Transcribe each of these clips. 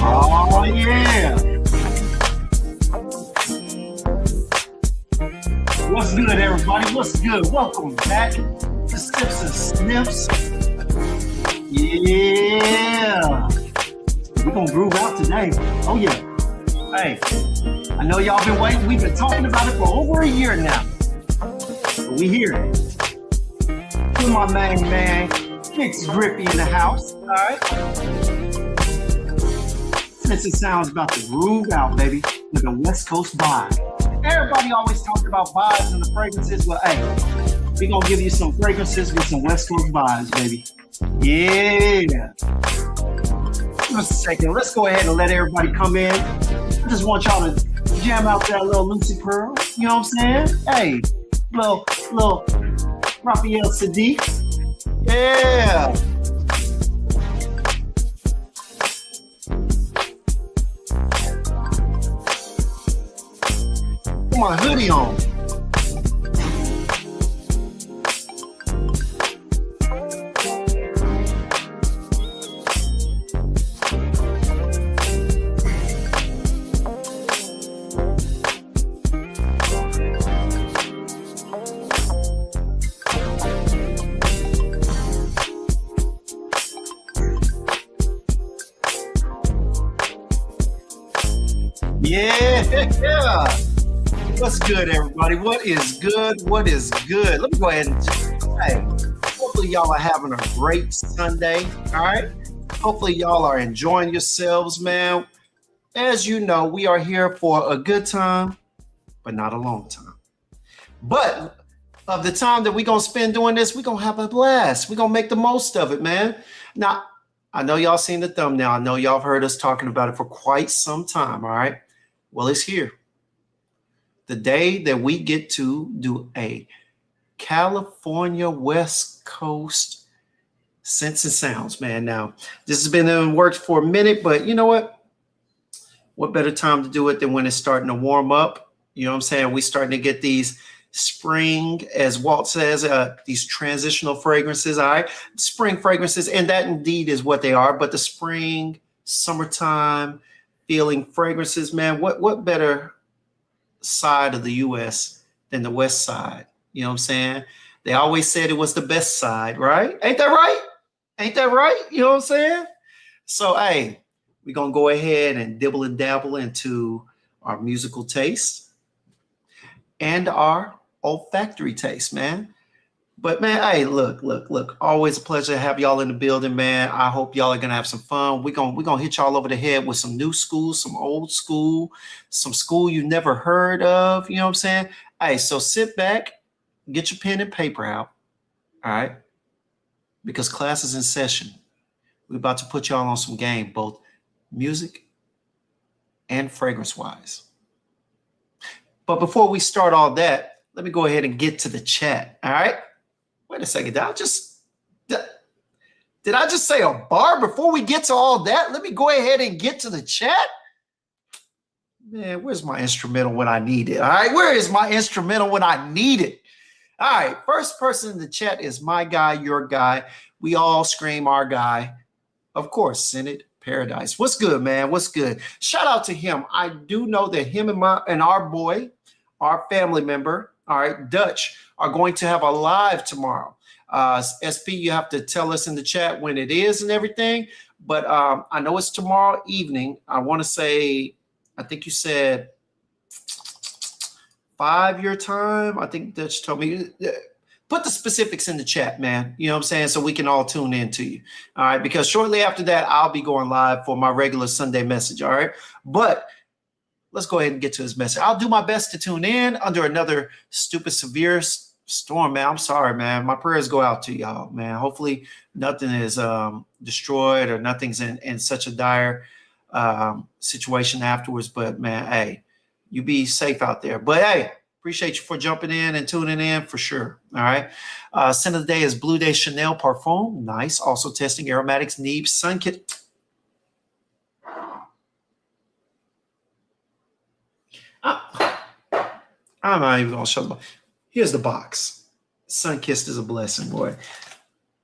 Oh, yeah. What's good, everybody? What's good? Welcome back to Sniffs and Sniffs. Yeah. We're going to groove out today. Oh, yeah. Hey, I know y'all been waiting. We've been talking about it for over a year now. But we here. With my main man, Kixz Griffey in the house. All right. Scentz N Soundz about to groove out, baby, with a Westcoast vibe. Everybody always talks about vibes and the fragrances. Well, hey, we're going to give you some fragrances with some Westcoast vibes, baby. Yeah. Just a second. Let's go ahead and let everybody come in. I just want y'all to jam out that little Lucy Pearl. You know what I'm saying? Hey, little Raphael Sadiq. Yeah. Put my hoodie on. Yeah. What's good, everybody? What is good? What is good? Let me go ahead and hey, hopefully y'all are having a great Sunday. All right. Hopefully y'all are enjoying yourselves, man. As you know, we are here for a good time, but not a long time. But of the time that we're gonna spend doing this, we're gonna have a blast. We're gonna make the most of it, man. Now, I know y'all seen the thumbnail. I know y'all have heard us talking about it for quite some time. All right. Well, it's here. The day that we get to do a California West Coast Scentz N Soundz, man. Now, this has been in the works for a minute, but you know what? What better time to do it than when it's starting to warm up? You know what I'm saying? We're starting to get these spring, as Walt says, these transitional fragrances, all right? Spring fragrances, and that indeed is what they are, but the spring, summertime, feeling fragrances, man, what better side of the U.S. than the West side? You know what I'm saying? They always said it was the best side, right? Ain't that right? Ain't that right? You know what I'm saying? So, hey, we're going to go ahead and dibble and dabble into our musical taste and our olfactory taste, man. But, man, hey, look. Always a pleasure to have y'all in the building, man. I hope y'all are going to have some fun. We're gonna hit y'all over the head with some new school, some old school, some school you never heard of. You know what I'm saying? Hey, so sit back, get your pen and paper out, all right? Because class is in session. We're about to put y'all on some game, both music and fragrance-wise. But before we start all that, let me go ahead and get to the chat, all right? Wait a second, did I just say a bar before we get to all that? Let me go ahead and get to the chat. Man, where's my instrumental when I need it? All right, where is my instrumental when I need it? All right, first person in the chat is my guy, your guy. We all scream our guy. Of course, Senate Paradise. What's good, man? What's good? Shout out to him. I do know that him and our boy, our family member, all right, Dutch, are going to have a live tomorrow. SP, you have to tell us in the chat when it is and everything. But I know it's tomorrow evening. I want to say, I think you said 5 your time. I think Dutch told me. Put the specifics in the chat, man. You know what I'm saying? So we can all tune in to you. All right. Because shortly after that, I'll be going live for my regular Sunday message. All right. But let's go ahead and get to his message. I'll do my best to tune in under another stupid, severe storm, man. I'm sorry, man. My prayers go out to y'all, man. Hopefully nothing is destroyed or nothing's in such a dire situation afterwards. But, man, hey, you be safe out there. But, hey, appreciate you for jumping in and tuning in for sure. All right. Scent of the day is Blue Day Chanel Parfum. Nice. Also testing Aromatics Neeb Sun Kit. I'm not even going to show them. Here's the box. Sun-kissed is a blessing, boy.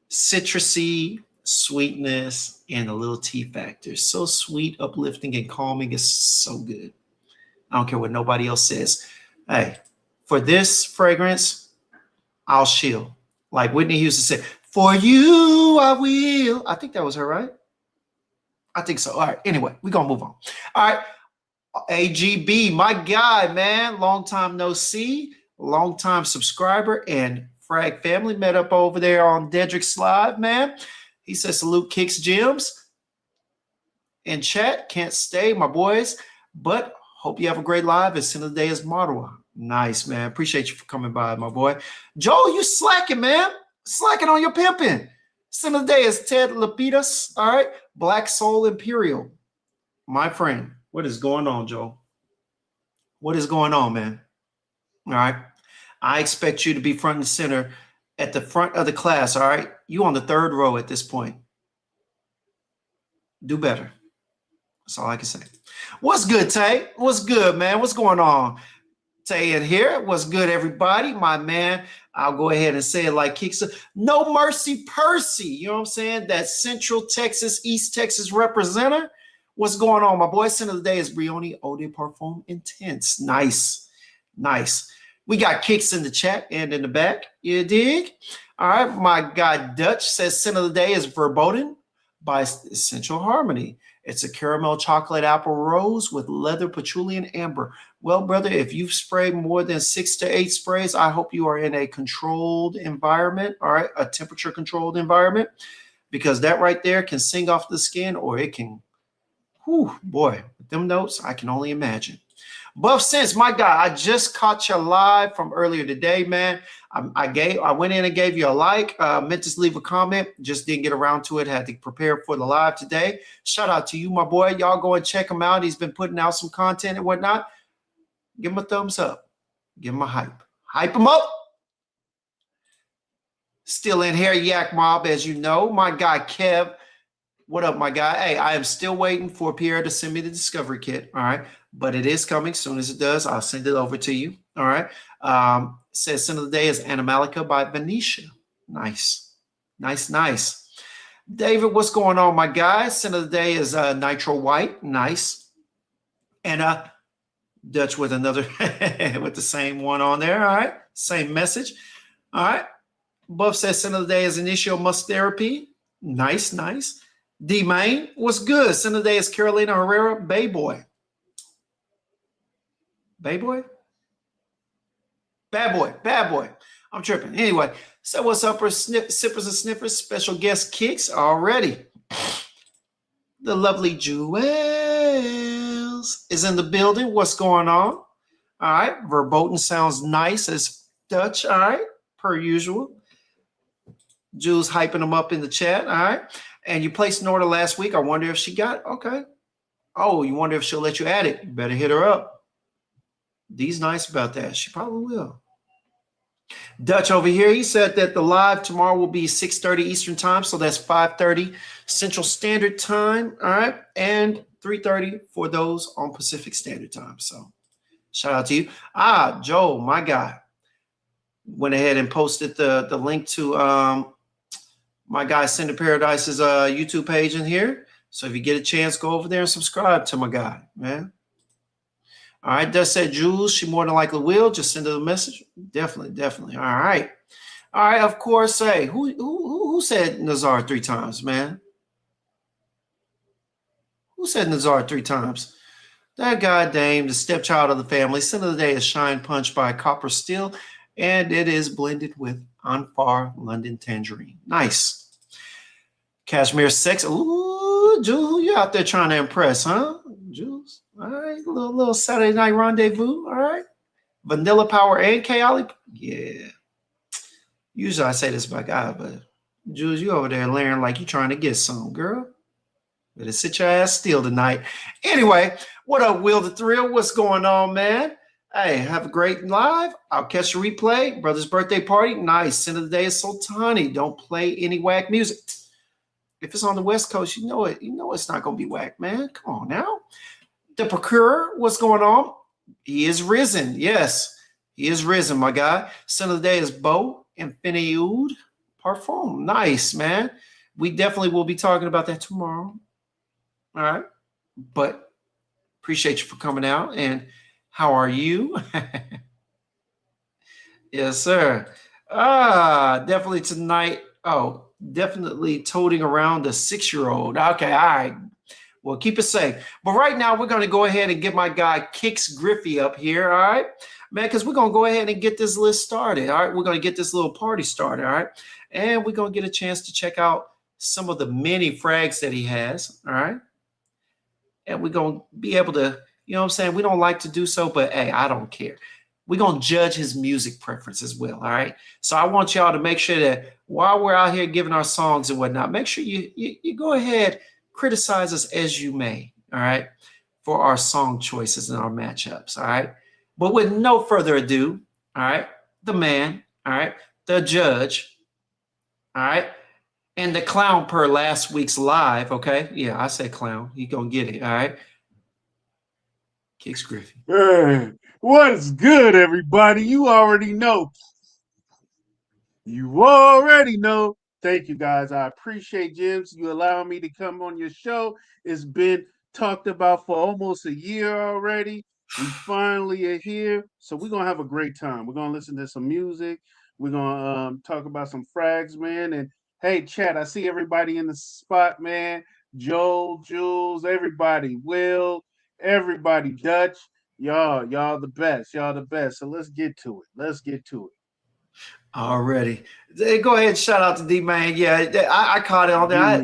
Citrusy, sweetness, and a little tea factor. So sweet, uplifting, and calming. It's so good. I don't care what nobody else says. Hey, for this fragrance, I'll shield. Like Whitney Houston said, for you, I will. I think that was her, right? I think so. All right. Anyway, we're going to move on. All right. AGB, my guy, man. Long time no see. Long time subscriber and Frag family met up over there on Dedrick's Live, man. He says, salute Kixz Gems. In chat, can't stay, my boys. But hope you have a great live. As soon as the day is Marwa. Nice, man. Appreciate you for coming by, my boy. Joel, you slacking, man. Slacking on your pimping. Sin of the day is Ted Lapidas. All right. Black Soul Imperial. My friend, what is going on, Joel? What is going on, man? All right. I expect you to be front and center at the front of the class. All right. You on the third row at this point. Do better. That's all I can say. What's good, Tay? What's good, man? What's going on? Tay in here. What's good, everybody? My man, I'll go ahead and say it like Kixz. No Mercy Percy. You know what I'm saying? That Central Texas, East Texas representative. What's going on, my boy? Center of the day is Brioni Eau de Parfum Intense. Nice. Nice. We got Kixz in the chat and in the back. You dig? All right. My guy Dutch says center of the day is Verboten by Essential Harmony. It's a caramel chocolate apple rose with leather patchouli and amber. Well, brother, if you've sprayed more than 6 to 8 sprays, I hope you are in a controlled environment, all right, a temperature controlled environment, because that right there can sing off the skin, or it can, whew, boy, with them notes, I can only imagine. Buff Scentz, my guy, I just caught you live from earlier today, man. I went in and gave you a like, meant to leave a comment, just didn't get around to it, had to prepare for the live today. Shout out to you, my boy. Y'all go and check him out. He's been putting out some content and whatnot. Give him a thumbs up. Give him a hype. Hype him up. Still in here, Yak Mob, as you know. My guy, Kev. What up, my guy? Hey, I am still waiting for Pierre to send me the discovery kit, all right? But it is coming. As soon as it does, I'll send it over to you, all right? Says Scent of the Day is Animalica by Venetia. Nice. Nice, nice. David, what's going on, my guy? Scent of the Day is Nitro White. Nice. And Dutch with another, with the same one on there, all right? Same message, all right? Buff says Scent of the Day is Initial Musk Therapy. Nice, nice. D-Main, what's good? Scent of the Day is Carolina Herrera, Bay Boy. Bay Boy? Bad boy, bad boy. I'm tripping. Anyway, so what's up, sippers and sniffers? Special guest Kixz already. The lovely Jewels is in the building. What's going on? All right. Verboten sounds nice as Dutch. All right. Per usual. Jules hyping them up in the chat. All right. And you placed an order last week. I wonder if she got, okay. Oh, you wonder if she'll let you add it. You better hit her up. D's nice about that. She probably will. Dutch over here, he said that the live tomorrow will be 6:30 Eastern time. So that's 5:30 Central Standard Time. All right. And 3:30 for those on Pacific Standard Time. So shout out to you. Joe, my guy, went ahead and posted the link to my guy Cinder Paradise's YouTube page in here. So if you get a chance, go over there and subscribe to my guy, man. All right, Dutch said Jules, she more than likely will. Just send her the message. Definitely, definitely. All right. All right, of course. Hey, who said Nazar 3 times, man? Who said Nazar 3 times? That guy Dame, the stepchild of the family. Scent of the Day is Shine Punch by Copper Steel, and it is blended with Anfar London Tangerine. Nice. Cashmere Sex. Ooh, Jules, who you out there trying to impress, huh? Jules. All right, a little Saturday night rendezvous. All right. Vanilla Power and Kayali. Yeah. Usually I say this by God, but Jules, you over there layering like you trying to get some, girl. Better sit your ass still tonight. Anyway, what up, Will the Thrill? What's going on, man? Hey, have a great live. I'll catch a replay. Brother's birthday party. Nice. Scent of the Day is Sultani. Don't play any whack music. If it's on the West Coast, you know it. You know it's not going to be whack, man. Come on now. The Procurer, what's going on? He is risen. Yes, he is risen, my guy. Scent of the Day is Beau Infinitude Parfum. Nice, man. we definitely will be talking about that tomorrow. All right. But appreciate you for coming out. And how are you? Yes, sir. Definitely tonight. Oh, definitely toting around a 6-year-old. Okay, all right. Well, keep it safe. But right now, we're going to go ahead and get my guy Kixz Griffey up here. All right, man, because we're going to go ahead and get this list started. All right, we're going to get this little party started. All right, and we're going to get a chance to check out some of the many frags that he has. All right, and we're going to be able to, you know what I'm saying? We don't like to do so, but hey, I don't care. We're going to judge his music preference as well. All right. So I want y'all to make sure that while we're out here giving our songs and whatnot, make sure you go ahead, criticize us as you may. All right. For our song choices and our matchups. All right. But with no further ado, all right, the man, all right, the judge, all right, and the clown per last week's live. Okay. Yeah, I said clown. He going to get it. All right. Kixz Griffey. Hey, what's good, everybody? You already know. You already know. Thank you, guys. I appreciate James you allowing me to come on your show. It's been talked about for almost a year already. We finally are here, so we're gonna have a great time. We're gonna listen to some music. We're gonna talk about some frags, man. And hey, chat, I see everybody in the spot, man. Joel, Jules, everybody, Will, everybody, Dutch, y'all the best, y'all the best. So let's get to it. Let's get to it. Already. Go ahead and shout out to D Man. Yeah, I caught it on there. I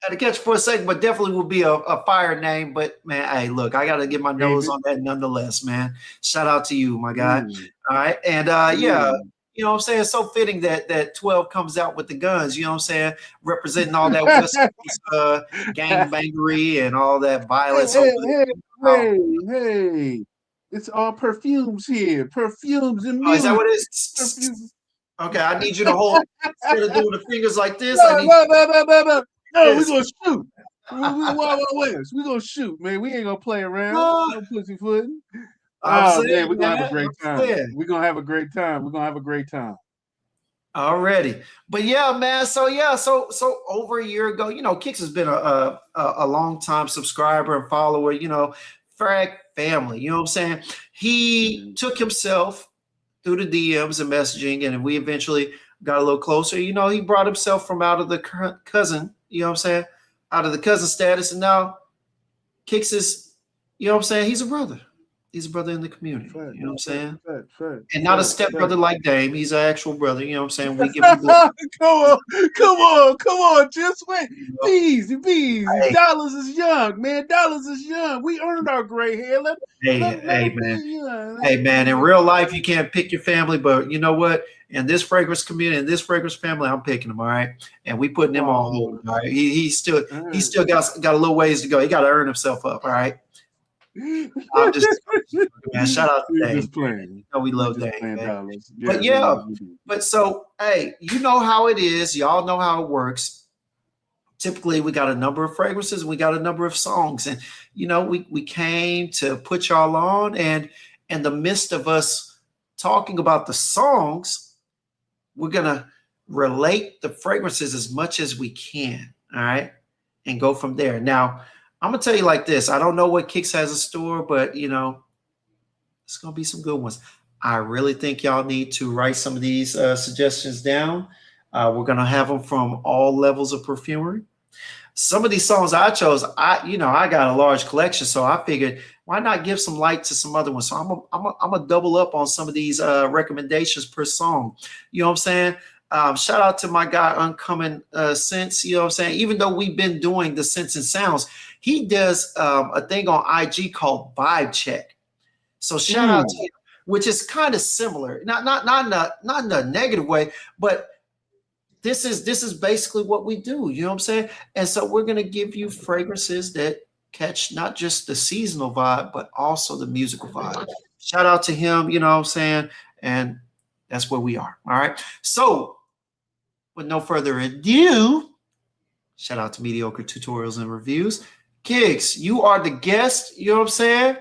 had to catch for a second, but definitely will be a fire name. But man, hey, look, I gotta get my nose on that nonetheless, man. Shout out to you, my guy. All right. And yeah, you know what I'm saying? It's so fitting that 12 comes out with the guns, you know what I'm saying? Representing all that West Coast gangbangery and all that violence. Hey. It's all perfumes here. Perfumes and music. Is that what it is? Perfumes. Okay, I need you to hold instead of doing the fingers like this. No, we're gonna shoot. We're gonna shoot, man. We ain't gonna play around. No pussyfooting. Oh man, we're gonna have a great time. We're gonna have a great time. We're gonna have a great time. Already. But yeah, man. So over a year ago, you know, Kixz has been a long time subscriber and follower, you know, frag family, you know what I'm saying? He took himself through the DMs and messaging, and we eventually got a little closer. You know, he brought himself from out of the cousin, you know what I'm saying? Out of the cousin status, and now Kixz is, you know what I'm saying? He's a brother. He's a brother in the community. You know what I'm saying? And not a stepbrother like Dame. He's an actual brother. You know what I'm saying? We give him come on. Just wait. Bees. Hey. Dollars is young, man. Dollars is young. We earned our gray hair. Hey, man. In real life, you can't pick your family, but you know what? In this fragrance community, in this fragrance family, I'm picking him. All right, and we putting him on hold. All right, he still got a little ways to go. He got to earn himself up. All right. I'm just man, shout out to Dave. Just playing. You know we love Dave, man. But but so hey, you know how it is. Y'all know how it works. Typically, we got a number of fragrances, and we got a number of songs, and you know we came to put y'all on, and in the midst of us talking about the songs, we're gonna relate the fragrances as much as we can. All right, and go from there. Now, I'm gonna tell you like this. I don't know what Kixz has in store, but you know, it's gonna be some good ones. I really think y'all need to write some of these suggestions down. We're gonna have them from all levels of perfumery. Some of these songs I chose, I got a large collection, so I figured why not give some light to some other ones. So I'm a double up on some of these recommendations per song. You know what I'm saying? Shout out to my guy Uncommon Scentz. You know what I'm saying? Even though we've been doing the Scentz N Soundz, he does a thing on IG called Vibe Check. So shout out to him, which is kind of similar, not in a negative way, but this is basically what we do. You know what I'm saying? And so we're gonna give you fragrances that catch not just the seasonal vibe, but also the musical vibe. Shout out to him. You know what I'm saying? And that's where we are. All right. So with no further ado, shout out to Mediocre Tutorials and Reviews. Kixz, you are the guest. You know what I'm saying?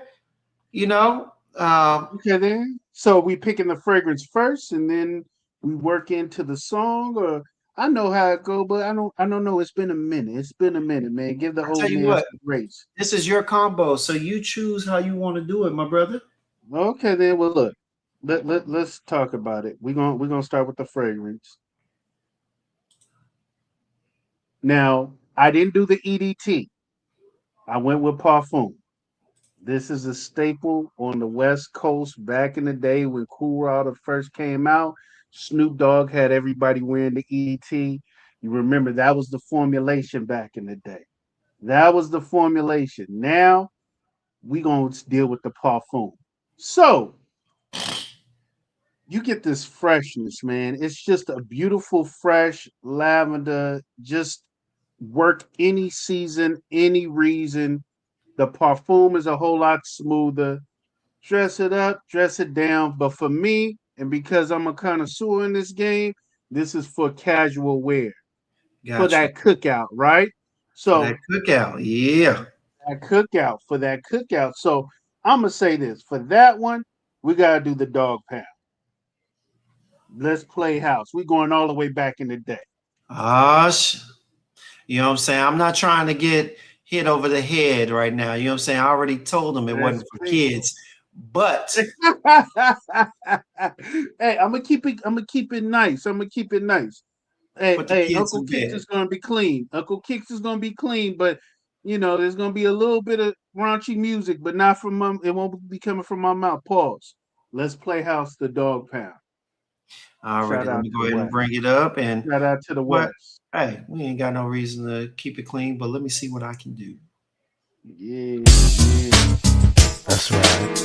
You know. Okay, then. So we picking the fragrance first, and then we work into the song, or I know how it go, but I don't know. It's been a minute. It's been a minute, man. Give the I tell old you man what, some grace. this is your combo, so you choose how you want to do it, my brother. Okay, then. Well, look. Let's talk about it. We're gonna start with the fragrance. Now, I didn't do the EDT. I went with parfum. This is a staple on the West Coast back in the day when Cool Rider first came out. Snoop Dogg had everybody wearing the EDT. You remember that was the formulation back in the day. That was the formulation. Now we gonna deal with the parfum. So you get this freshness, man. It's just a beautiful, fresh lavender. Just work any season, any reason. The parfum is a whole lot smoother. Dress it up, dress it down. But for me, and because I'm a connoisseur in this game, this is for casual wear, for Got you. that cookout, right? For that So cookout. Yeah. for that cookout. So I'm gonna say this for that one, we gotta do the dog pound. Let's play house. We going all the way back in the day. Gosh. You know what I'm saying? I'm not trying to get hit over the head right now. You know what I'm saying? I already told them it That's wasn't for painful. kids. But Hey, I'm gonna keep it. I'm gonna keep it nice. I'm gonna keep it nice. Hey, put the hey, kids Uncle in Kicks bed. is gonna be clean. Uncle Kicks is gonna be clean, but there's gonna be a little bit of raunchy music, but not from my. It won't be coming from my mouth. Pause. Let's play house the dog pound. Alrighty, Shout let out me to go the ahead and West. bring it up. And Shout out to the what? West. Hey, we ain't got no reason to keep it clean, but let me see what I can do. Yeah, yeah. That's right.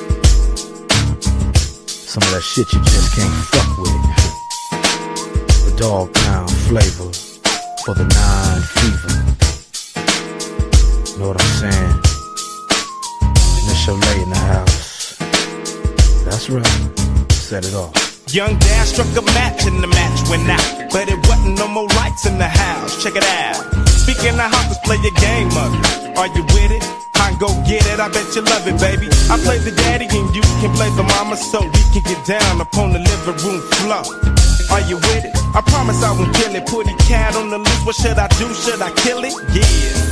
Some of that shit you just can't fuck with. The dog pound flavor for the 9 fever. Know what I'm saying? Miss Cholet in the house. That's right. Set it off. Young Dad struck a match and the match went out. But it wasn't no more lights in the house. Check it out. Speaking of house, let's play your game of it. Are you with it? I go get it, I bet you love it, baby. I play the daddy and you can play the mama, so we can get down upon the living room floor. Are you with it? I promise I won't kill it. Put a cat on the list, what should I do? Should I kill it? Yeah.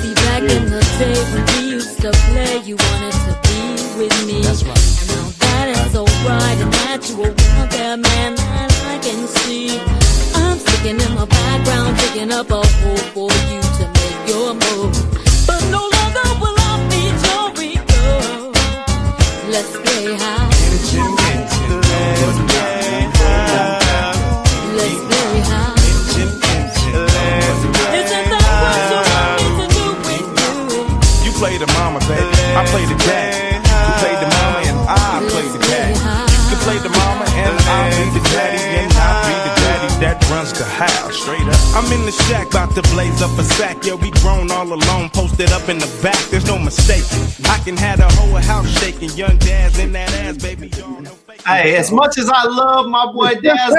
See, back in the day when we used to play, you wanted to be with me. That's right. And now that is so right and natural out there, man, that I can see. I'm sticking in my background, picking up a hole for you to make your move. But no longer will I be your ego. Let's play high. Let's play high. Isn't that what you want me to do with you? You play the mama, baby. I play the daddy. You play the mama and I play the daddy. You can play the mama and I'll be the daddy. And I'll be the daddy that runs the house. Straight up. I'm in the shack, about to blaze up a sack. Yeah, we grown all alone, posted up in the back. There's no mistake. I can have the whole house shaking. Young Dad's in that ass, baby. Y'all know fake. Hey, as much as I love my boy Daz,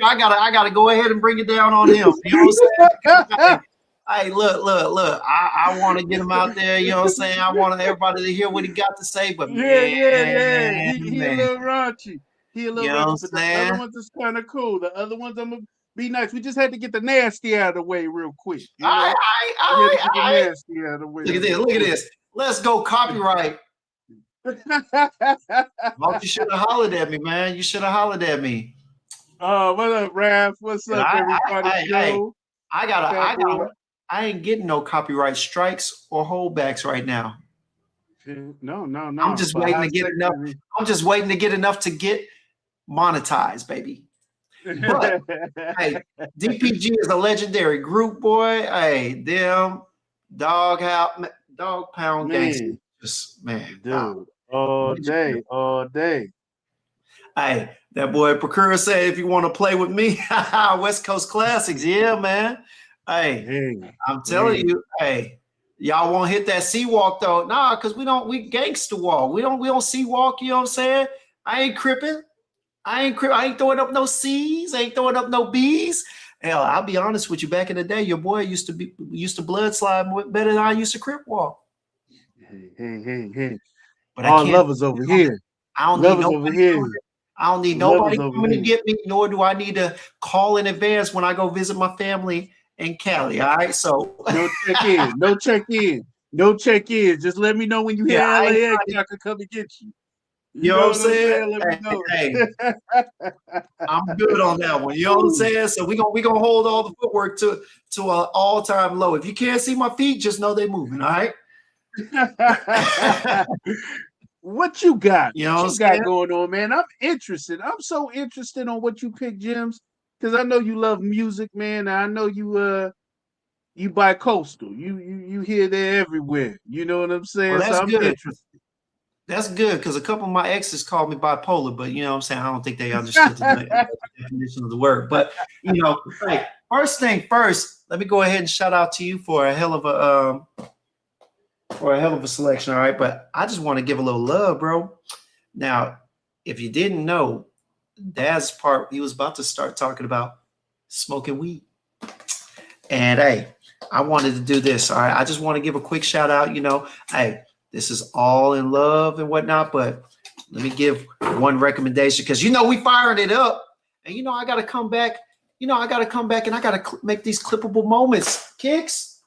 I gotta go ahead and bring it down on him. You know what I'm saying? Hey, look. I want to get him out there. You know what I'm saying? I want everybody to hear what he got to say. But Yeah. He a man, little raunchy. He a little you know raunchy, what but I'm the saying? other ones is kind of cool. The other ones I'm gonna be nice. We just had to get the nasty out of the way real quich. All right. We had to get the nasty out of the way. Look at this. Let's go copyright. Well, you should have hollered at me, man. You should have hollered at me. Oh, what up, Raph? What's up, everybody? Joe. I ain't getting no copyright strikes or holdbacks right now. No. I'm just waiting to get enough. I'm just waiting to get enough to get monetized, baby. But hey, DPG is a legendary group, boy. Hey, them dog pound gangsters. Just man, dude, all day. Hey, that boy Procure said if you want to play with me, West Coast Classics, yeah, man. Hey, I'm telling you, hey, y'all won't hit that sea walk though. Nah, because we gangster walk. We don't sea walk, you know what I'm saying? I ain't cripping. I ain't throwing up no C's, I ain't throwing up no B's. Hell, I'll be honest with you. Back in the day, your boy used to blood slide better than I used to crip walk. Hey. But all lovers over here. I don't I don't need nobody coming to get me, nor do I need to call in advance when I go visit my family in Cali. All right, so no check in. Just let me know when you hear LAX. I can come and get you. You know what I'm saying? Let me know. Hey, I'm good on that one. You know what I'm saying? So we gonna hold all the footwork to an all-time low. If you can't see my feet, just know they're moving. All right. What you got? You know what you got going on, man? I'm interested. I'm so interested on what you pick, Gems, because I know you love music, man. And I know you bi-coastal. You here there everywhere. You know what I'm saying? Well, that's so I'm good. interested. That's good because a couple of my exes called me bipolar, but you know what I'm saying? I don't think they understood the definition of the word. But you know, hey, first thing first, let me go ahead and shout out to you for a hell of a selection. All right. But I just want to give a little love, bro. Now, if you didn't know, Dad's part, he was about to start talking about smoking weed. And hey, I wanted to do this. All right. I just want to give a quick shout out, you know, hey, this is all in love and whatnot, but let me give one recommendation because, you know, we firing it up and, you know, I got to come back. You know, I got to come back and I got to make these clippable moments. Kixz.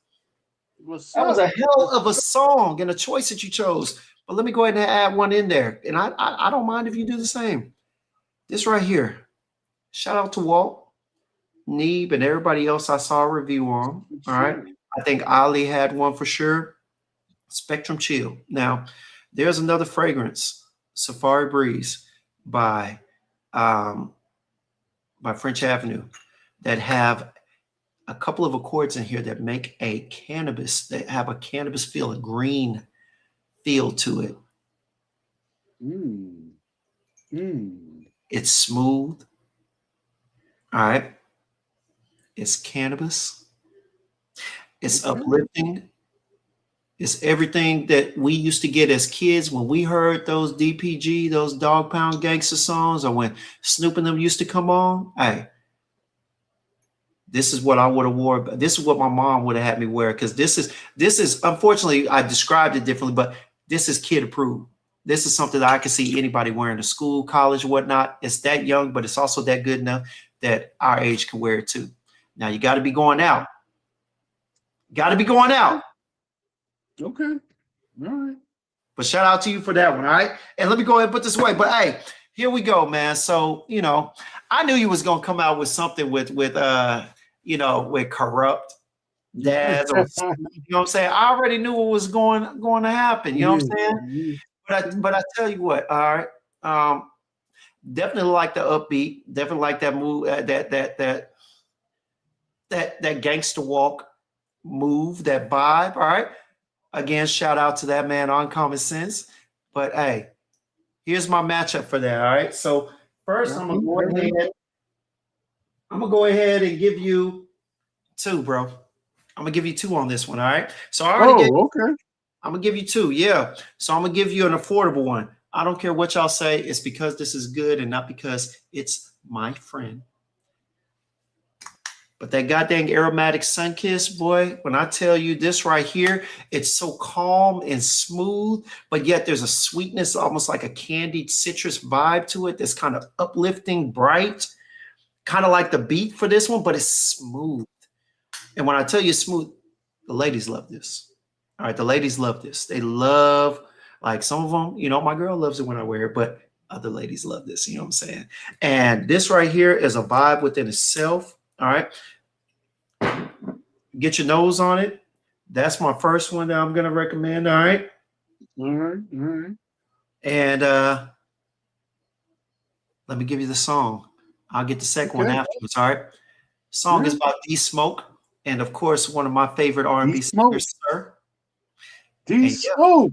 That was a hell of a song and a choice that you chose. But let me go ahead and add one in there. And I don't mind if you do the same. This right here. Shout out to Walt, Neeb, and everybody else I saw a review on. All right. I think Ali had one for sure. Spectrum Chill. Now, there's another fragrance, Safari Breeze by French Avenue, that have a couple of accords in here that make a cannabis, that have a cannabis feel, a green feel to it. It's smooth. All right. It's cannabis. It's uplifting. It's everything that we used to get as kids when we heard those DPG, those Dog Pound gangster songs, or when Snoop and them used to come on. Hey, this is what I would have wore. This is what my mom would have had me wear, because this is unfortunately, I described it differently, but this is kid approved. This is something that I can see anybody wearing to school, college, whatnot. It's that young, but it's also that good enough that our age can wear it too. Now you got to be going out. Got to be going out. Okay. All right. But shout out to you for that one. All right. And let me go ahead and put this away. But hey, here we go, man. So, you know, I knew you was going to come out with something with you know, with Corrupt Dads or you know what I'm saying? I already knew what was going to happen. You know what I'm saying? But I tell you what, all right. Definitely like the upbeat, definitely like that move, that gangster walk move, that vibe. All right. Again, shout out to that man on Common Sense. But hey, here's my matchup for that. All right. So first, I'm gonna go ahead and give you two, bro. I'm gonna give you two on this one. All right. So I already I'm gonna give you two. Yeah. So I'm gonna give you an affordable one. I don't care what y'all say. It's because this is good and not because it's my friend. But that goddamn aromatic Sunkist, boy, when I tell you this right here, it's so calm and smooth, but yet there's a sweetness, almost like a candied citrus vibe to it that's kind of uplifting, bright, kind of like the beat for this one, but it's smooth. And when I tell you smooth, the ladies love this. All right, the ladies love this. They love, like some of them, you know, my girl loves it when I wear it, but other ladies love this, you know what I'm saying? And this right here is a vibe within itself. All right. Get your nose on it. That's my first one that I'm going to recommend. All right. All right. All right. And let me give you the song. I'll get the second one afterwards. All right. Song is about D Smoke. And of course, one of my favorite R&B singers, sir. D Smoke.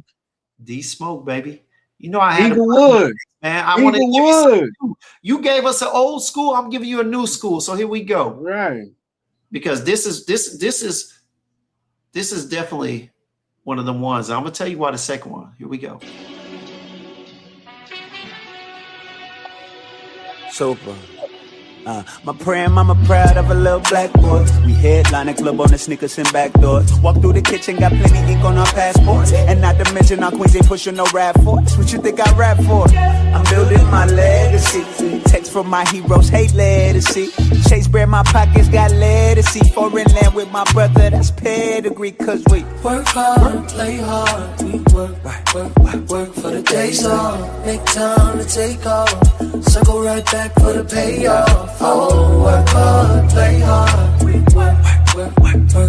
D Smoke, baby. You know I had Inglewood. Man, I want to give you something. You gave us an old school. I'm giving you a new school. So here we go. Right. Because this is definitely one of the ones. I'm gonna tell you why the second one. Here we go. Super. My praying mama proud of a little black boy. We headline a club on the sneakers and back doors. Walk through the kitchen, got plenty ink on our passports. And not to mention our queens ain't pushing no rap force. What you think I rap for? I'm building my legacy. Text from my heroes, hate legacy. Chase bread, my pockets got legacy. Foreign land with my brother, that's pedigree. Cause we work hard, play hard. We work for the days off. Make time to take off. Circle right back for the payoff. Oh, work hard, play hard. We work,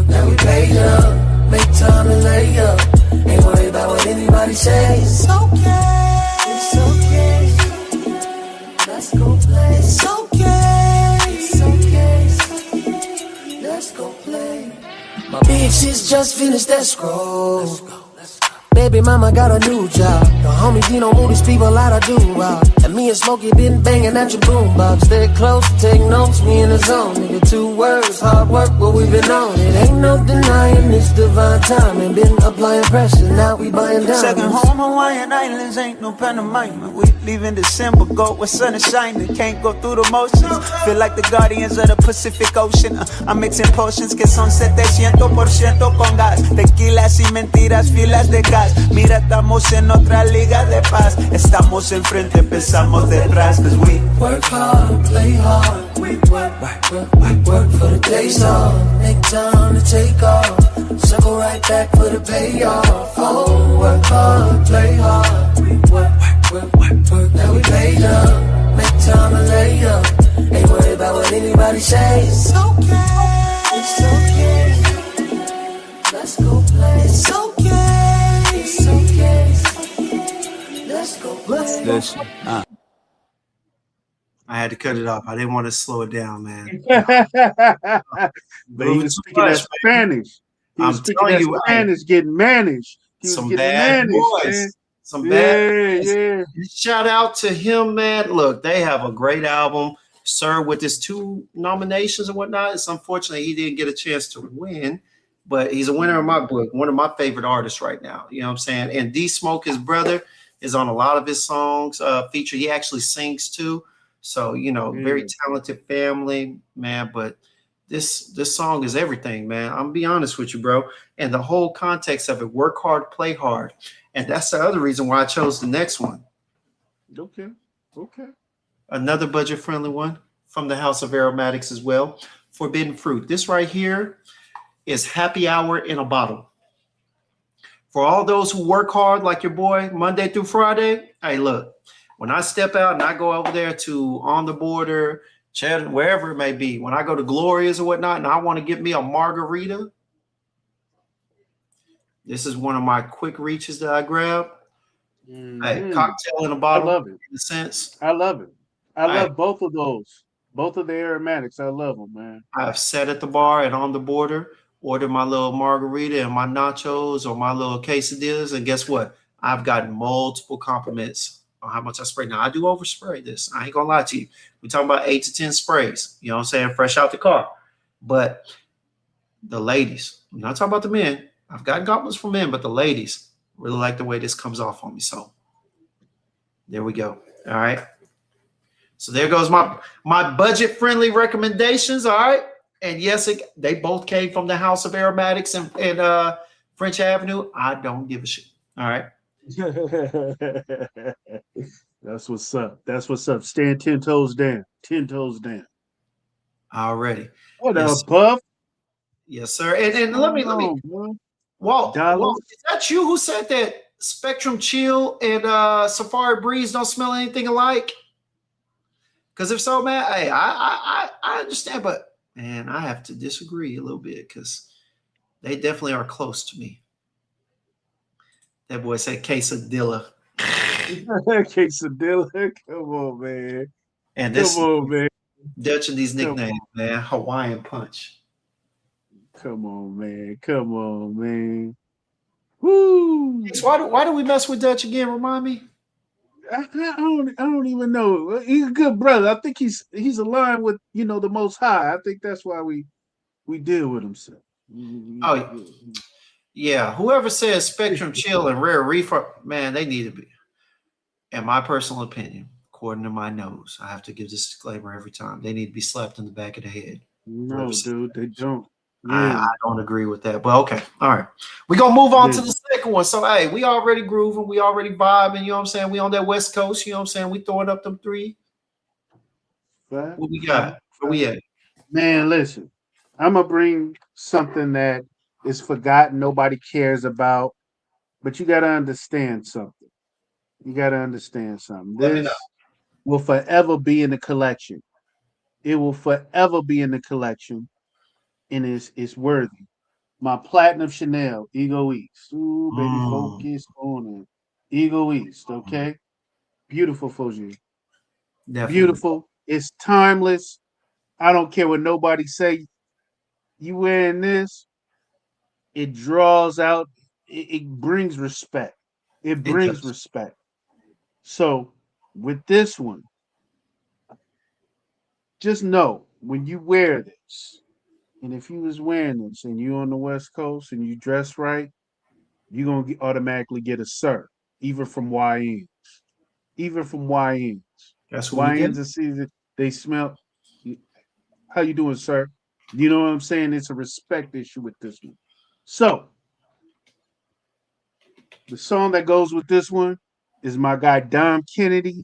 now we paid up. Make time to lay up. Ain't worried about what anybody says. It's okay, it's okay. Let's go play. It's okay, it's okay. Let's go play. My bitches just finished that scroll. Let's go. Baby mama got a new job. The homie Dino move these people out of do-wop. And me and Smokey been banging at your boombox. Stay close, take notes, me in the zone. Nigga, 2 words, hard work, but we been on it. Ain't no denying this divine timing. Been applying pressure, now we buying diamonds. Second home, Hawaiian Islands, ain't no Panama. We leave in December, go where sun is shining. Can't go through the motions. Feel like the guardians of the Pacific Ocean. I'm mixing potions que son 700% con gas. Tequilas y mentiras, filas de gas. Mira, estamos en otra liga de paz. Estamos enfrente, pensamos detrás. Cause we work hard, play hard. We work for the days off. Make time to take off. Circle right back for the payoff. Oh, work hard, play hard. We work, now we paid up. Make time to lay up. Ain't worried about what anybody says. It's okay, it's okay. Let's go play. It's okay. It's okay. Let's go play. listen. I had to cut it off. I didn't want to slow it down, man. But he was speaking that Spanish. He was speaking that Spanish, getting managed. He was some getting bad managed, boys. man. Some bad boys. Yeah. Shout out to him, man. Look, they have a great album. Sir, with his 2 nominations and whatnot. It's unfortunate he didn't get a chance to win, but he's a winner in my book. One of my favorite artists right now. You know what I'm saying? And D Smoke, his brother, is on a lot of his songs featured. He actually sings too. So, you know, very talented family, man. But this song is everything, man. I'm gonna be honest with you, bro. And the whole context of it, work hard, play hard. And that's the other reason why I chose the next one. Okay. Another budget-friendly one from the House of Aromatics as well. Forbidden Fruit. This right here is Happy Hour in a Bottle. For all those who work hard like your boy Monday through Friday, hey, look, when I step out and I go over there to On the Border, Cheddar, wherever it may be, when I go to Gloria's or whatnot, and I want to get me a margarita, this is one of my quick reaches that I grab. Hey, cocktail in a bottle. I love it. In a sense. I love it. I love both of those. Both of the aromatics. I love them, man. I've sat at the bar and On the Border, ordered my little margarita and my nachos or my little quesadillas, and guess what? I've gotten multiple compliments on how much I spray. Now, I do overspray this. I ain't gonna lie to you. We're talking about 8 to 10 sprays. You know what I'm saying? Fresh out the car. But the ladies, I'm not talking about the men. I've gotten compliments from men, but the ladies really like the way this comes off on me. So there we go. All right. So there goes my budget-friendly recommendations. All right. And yes, they both came from the House of Aromatics and French Avenue. I don't give a shit. All right. That's what's up. That's what's up. Stand 10 toes down. 10 toes down. Already. What up, Puff? Yes, sir. And let me. Walt, is that you who said that Spectrum Chill and Safari Breeze don't smell anything alike? Because if so, man, hey, I understand, but man, I have to disagree a little bit because they definitely are close to me. That boy said quesadilla. Quesadilla. Come on, man. And this, come on, man. Dutch and these nicknames, man. Hawaiian Punch. Come on, man. Come on, man. Woo! Why do we mess with Dutch again? Remind me. I don't even know. He's a good brother. I think he's aligned with the Most High. I think that's why we deal with him. So. Oh, yeah. Whoever says Spectrum Chill and Rare Reefer, man, they need to be, in my personal opinion, according to my nose. I have to give this disclaimer every time. They need to be slapped in the back of the head. No, dude, they don't. I don't agree with that, but okay. All right. We're going to move on to the second one. So, hey, we already grooving. We already vibing. You know what I'm saying? We on that West Coast. You know what I'm saying? We throwing up them three. What we got? Where we at? Man, listen. I'm going to bring something that is forgotten, nobody cares about, but you got to understand something. This will forever be in the collection. It will forever be in the collection, and it's worthy. My Platinum Chanel, Ego East. Ooh, baby, focus on it. Ego East, okay? Beautiful for you. Beautiful. It's timeless. I don't care what nobody say. You wearing this, it draws out, it brings respect. It brings respect. So with this one, just know when you wear this, and if you was wearing this and you on the West Coast and you dress right, you're going to automatically get a sir, even from YNs. Even from YNs. That's what YNs are season, they smell. How you doing, sir? You know what I'm saying? It's a respect issue with this one. So, the song that goes with this one is my guy Dom Kennedy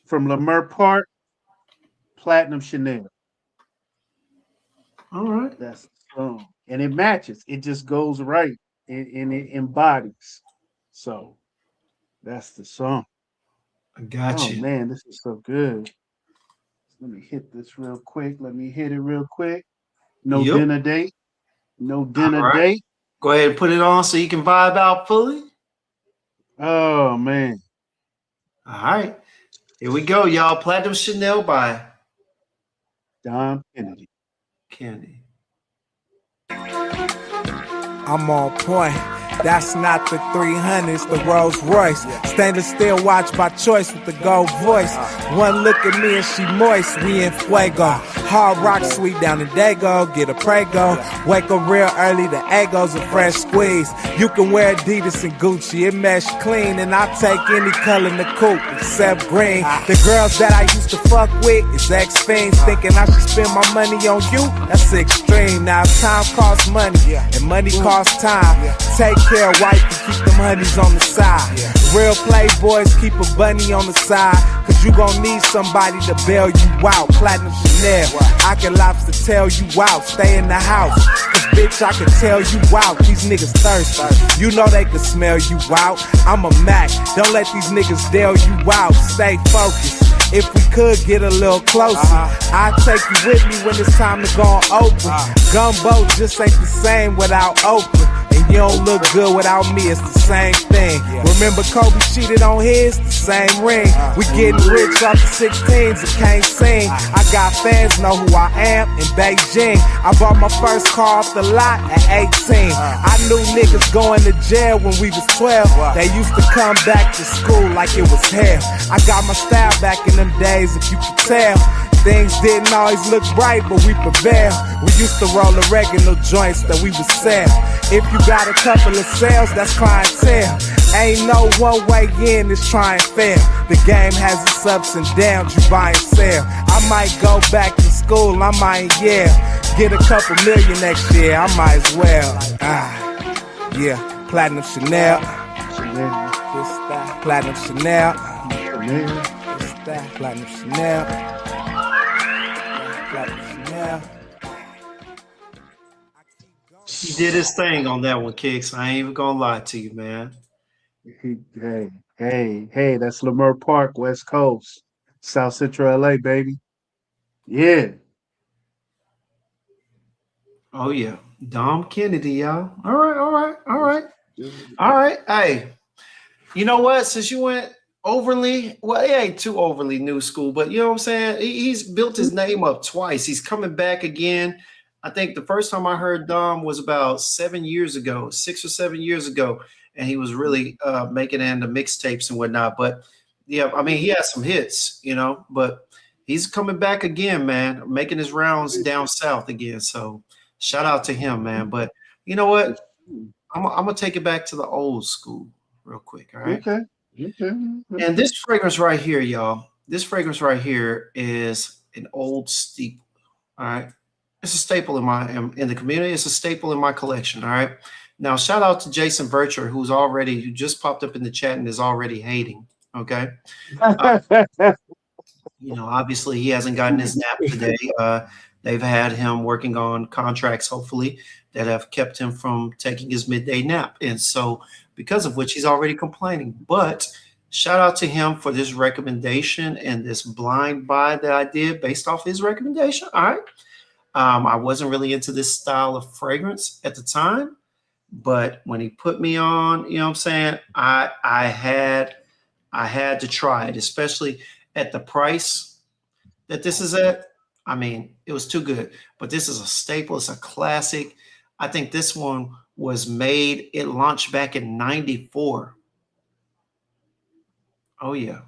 from Lamar Park, Platinum Chanel. All right. That's the song. And it matches. It just goes right and it embodies. So, that's the song. I got you. Oh, man, this is so good. Let me hit this real quick. No dinner date. No dinner date. Go ahead and put it on so you can vibe out fully. Oh, man. All right. Here we go, y'all. Platinum Chanel by Dom Kennedy. I'm on point. That's not the 300s, the Rolls Royce. Stainless steel watch by choice with the gold voice. One look at me and she moist, we in fuego. Hard rock sweet down in Dago, get a Prego. Wake up real early, the Egos a fresh squeeze. You can wear Adidas and Gucci, it mesh clean. And I take any color in the coupe except green. The girls that I used to fuck with is ex-fiends. Thinking I should spend my money on you, that's extreme. Now time costs money, and money costs time. Take care of wife and keep them honeys on the side. Real playboys keep a bunny on the side, cause you gon' need somebody to bail you out. Platinum Chanel, I can lobster tail you out. Stay in the house, cause bitch I can tell you out. These niggas thirsty, you know they can smell you out. I'm a Mac, don't let these niggas deal you out. Stay focused. If we could get a little closer, I'd take you with me when it's time to go on Oprah. Gumbo just ain't the same without Oprah. And you don't look good without me, it's the same thing. Remember Kobe cheated on his? The same ring. We getting rich off the 16s and can't sing. I got fans know who I am in Beijing. I bought my first car off the lot at 18. I knew niggas going to jail when we was 12. They used to come back to school like it was hell. I got my style back in them days, if you could tell. Things didn't always look bright, but we prevailed. We used to roll oregano joints that we would sell. If you got a couple of sales, that's clientele. Ain't no one way in, it's try and fail. The game has its ups and downs, you buy and sell. I might go back to school, I might, get a couple million next year, I might as well. Platinum Chanel. Platinum Chanel. Platinum Chanel. He did his thing on that one, Kixz. I ain't even gonna lie to you, man. Hey, that's Lamar Park, West Coast, South Central LA, baby. Yeah. Oh yeah, Dom Kennedy, y'all. All right. Hey, you know what? Since you went overly, well, it ain't too overly new school, but you know what I'm saying? He's built his name up twice. He's coming back again. I think the first time I heard Dom was about 6 or 7 years ago, and he was really making it into mixtapes and whatnot. But yeah, I mean, he has some hits, you know, but he's coming back again, man, making his rounds down south again. So shout out to him, man. But you know what? I'm gonna take it back to the old school real quick. All right. Okay. And this fragrance right here, y'all, this fragrance right here is an old staple. All right. It's a staple in the community. It's a staple in my collection. All right. Now, shout out to Jason Vircher, who just popped up in the chat and is already hating. Okay. Obviously he hasn't gotten his nap today. They've had him working on contracts, hopefully, that have kept him from taking his midday nap. And so because of which he's already complaining. But shout out to him for this recommendation and this blind buy that I did based off his recommendation. All right. I wasn't really into this style of fragrance at the time, but when he put me on, you know what I'm saying, I had to try it, especially at the price that this is at. I mean, it was too good. But this is a staple. It's a classic. I think this one was made, it launched back in 94. Oh, yeah.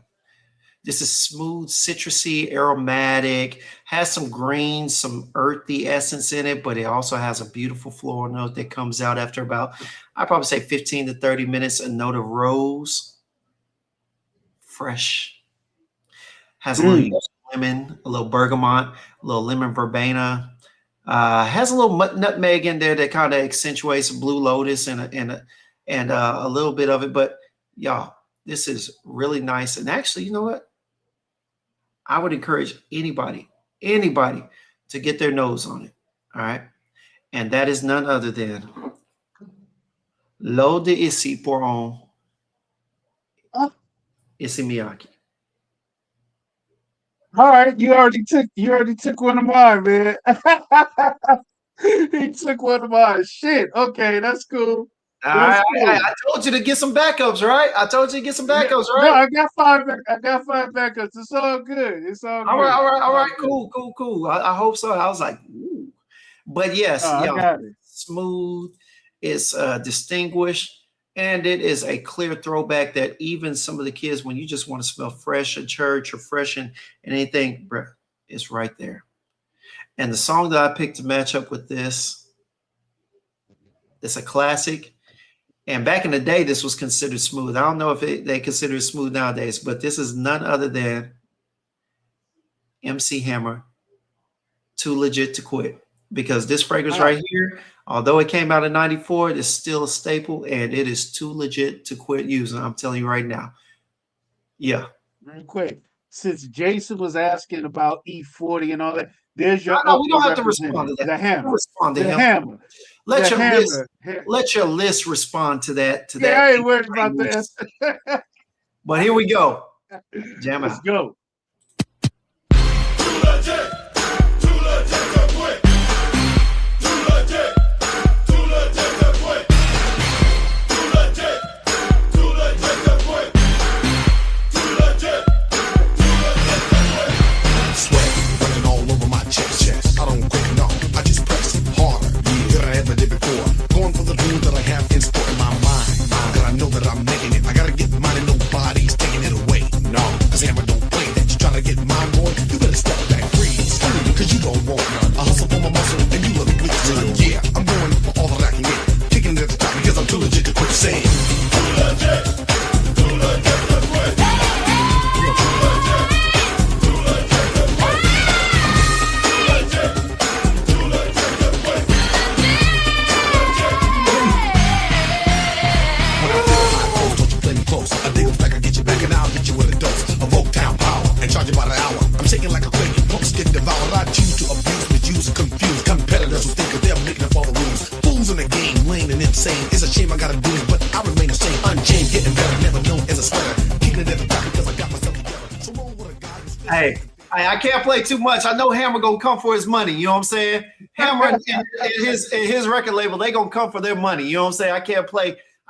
This is smooth, citrusy, aromatic, has some green, some earthy essence in it, but it also has a beautiful floral note that comes out after about, I'd probably say 15 to 30 minutes, a note of rose, fresh. Has a little lemon, a little bergamot, a little lemon verbena. Has a little nutmeg in there that kind of accentuates blue lotus and a little bit of it. But y'all, this is really nice. And actually, you know what? I would encourage anybody to get their nose on it. All right. And that is none other than L'eau de Issy pour un Issey Miyake. All right, you already took one of mine, man. He took one of mine. Shit. Okay, that's cool. I told you to get some backups, right? I told you to get some backups, right? No, I got five backups. It's all good. It's all good. All right. Cool. I hope so. I was like, ooh. But yes, smooth. It's distinguished. And it is a clear throwback that even some of the kids, when you just want to smell fresh at church or fresh in anything, bruh, it's right there. And the song that I picked to match up with this, it's a classic. And back in the day, this was considered smooth. I don't know if they consider it smooth nowadays, but this is none other than MC Hammer, Too Legit to Quit. Because this fragrance right here, although it came out in 94, it is still a staple, and it is too legit to quit using. I'm telling you right now. Yeah. Real quick, since Jason was asking about E40 and all that, there's your. No, we don't have to respond to that. The hammer. Respond to the him. Hammer. Let your list respond to that. Yeah, I ain't worried about that. But here we go. Jam out. Let's go. Too legit. I can't play too much. I know Hammer gonna come for his money. You know what I'm saying? Hammer and his record label, they gonna come for their money. You know what I'm saying? I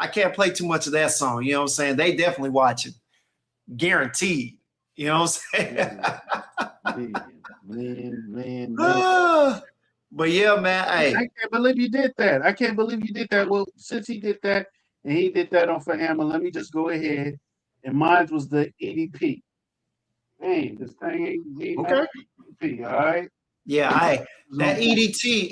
can't play too much of that song. You know what I'm saying? They definitely watching, guaranteed. You know what I'm saying? Man. But yeah, man. Hey. I can't believe you did that. Well, since he did that and he did that on for Hammer, let me just go ahead. And mine was the EDP. Man, this thing ain't okay. EDP, all right? Yeah, that EDT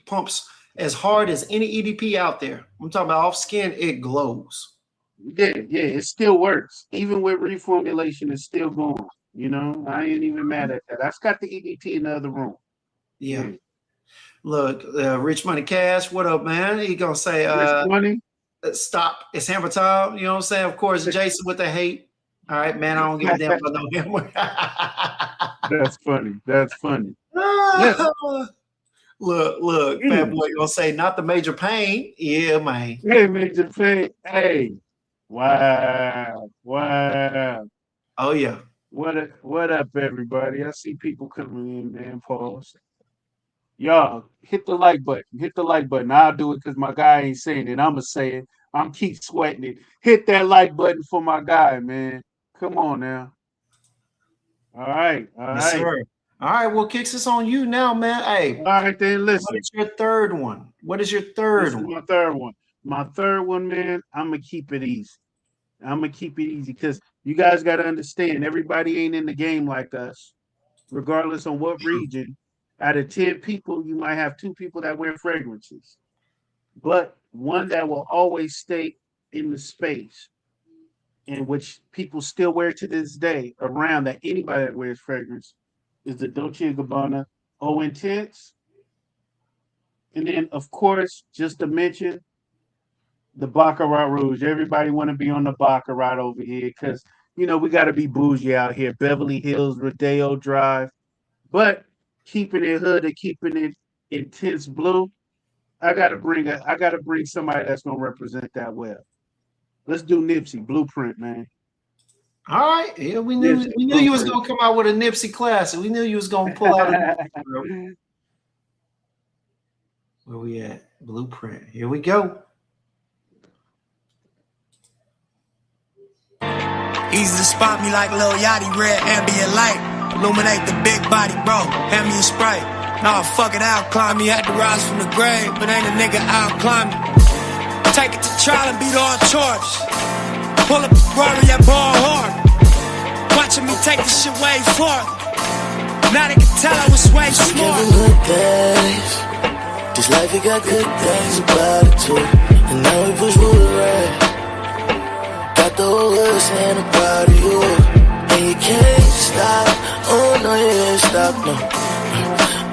pumps as hard as any EDP out there. I'm talking about off skin, it glows. Yeah, it still works. Even with reformulation, it's still going. I ain't even mad at that. I just got the EDT in the other room. Yeah. Yeah. Look, Rich Money Cash, what up, man? He gonna say, Rich Money. stop. It's hammer time. You know what I'm saying? Of course, Jason with the hate. All right, man. I don't give a damn about no hammer. That's funny. That's funny. Yes. Look, Fat Boy gonna say, not the major pain. Yeah, man. Hey, Major Pain. Hey. Wow. Oh yeah. What up, everybody? I see people coming in, man. Pause. Y'all, hit the like button. Hit the like button. I'll do it because my guy ain't saying it. I'ma say it. I'm keep sweating it. Hit that like button for my guy, man. Come on now. All right. Yes, sir. All right, well, Kixz, it's on you now, man. Hey. All right, then listen. What is your third one? This is my third one. My third one, man, I'm gonna keep it easy. Because you guys got to understand, everybody ain't in the game like us. Regardless on what region, out of 10 people, you might have 2 people that wear fragrances, but one that will always stay in the space, in which people still wear to this day around, that anybody that wears fragrance, is the Dolce & Gabbana Eau Intense. And then, of course, just to mention, the Baccarat Rouge. Everybody want to be on the Baccarat over here because, we got to be bougie out here. Beverly Hills, Rodeo Drive. But keeping it hood and keeping it intense blue, I gotta bring somebody that's gonna represent that well. Let's do Nipsey Blueprint, man. All right. Yeah, we knew you was gonna come out with a Nipsey classic. We knew you was gonna pull out where we at? Blueprint. Here we go. Easy to spot me like Lil Yachty, red ambient light. Illuminate the big body, bro. Hand me a Sprite. Nah, fuck it, I'll climb me. Had to rise from the grave, but ain't a nigga out climbing. Take it to trial and beat all charges. Pull up the Rory at ball hard. Watching me take this shit way farther. Now they can tell I was way smart. Good days. This life, it got good things about it too. And now we push wood right. Got the whole hood saying about you. And you can't stop. Oh no, you ain't stop, no.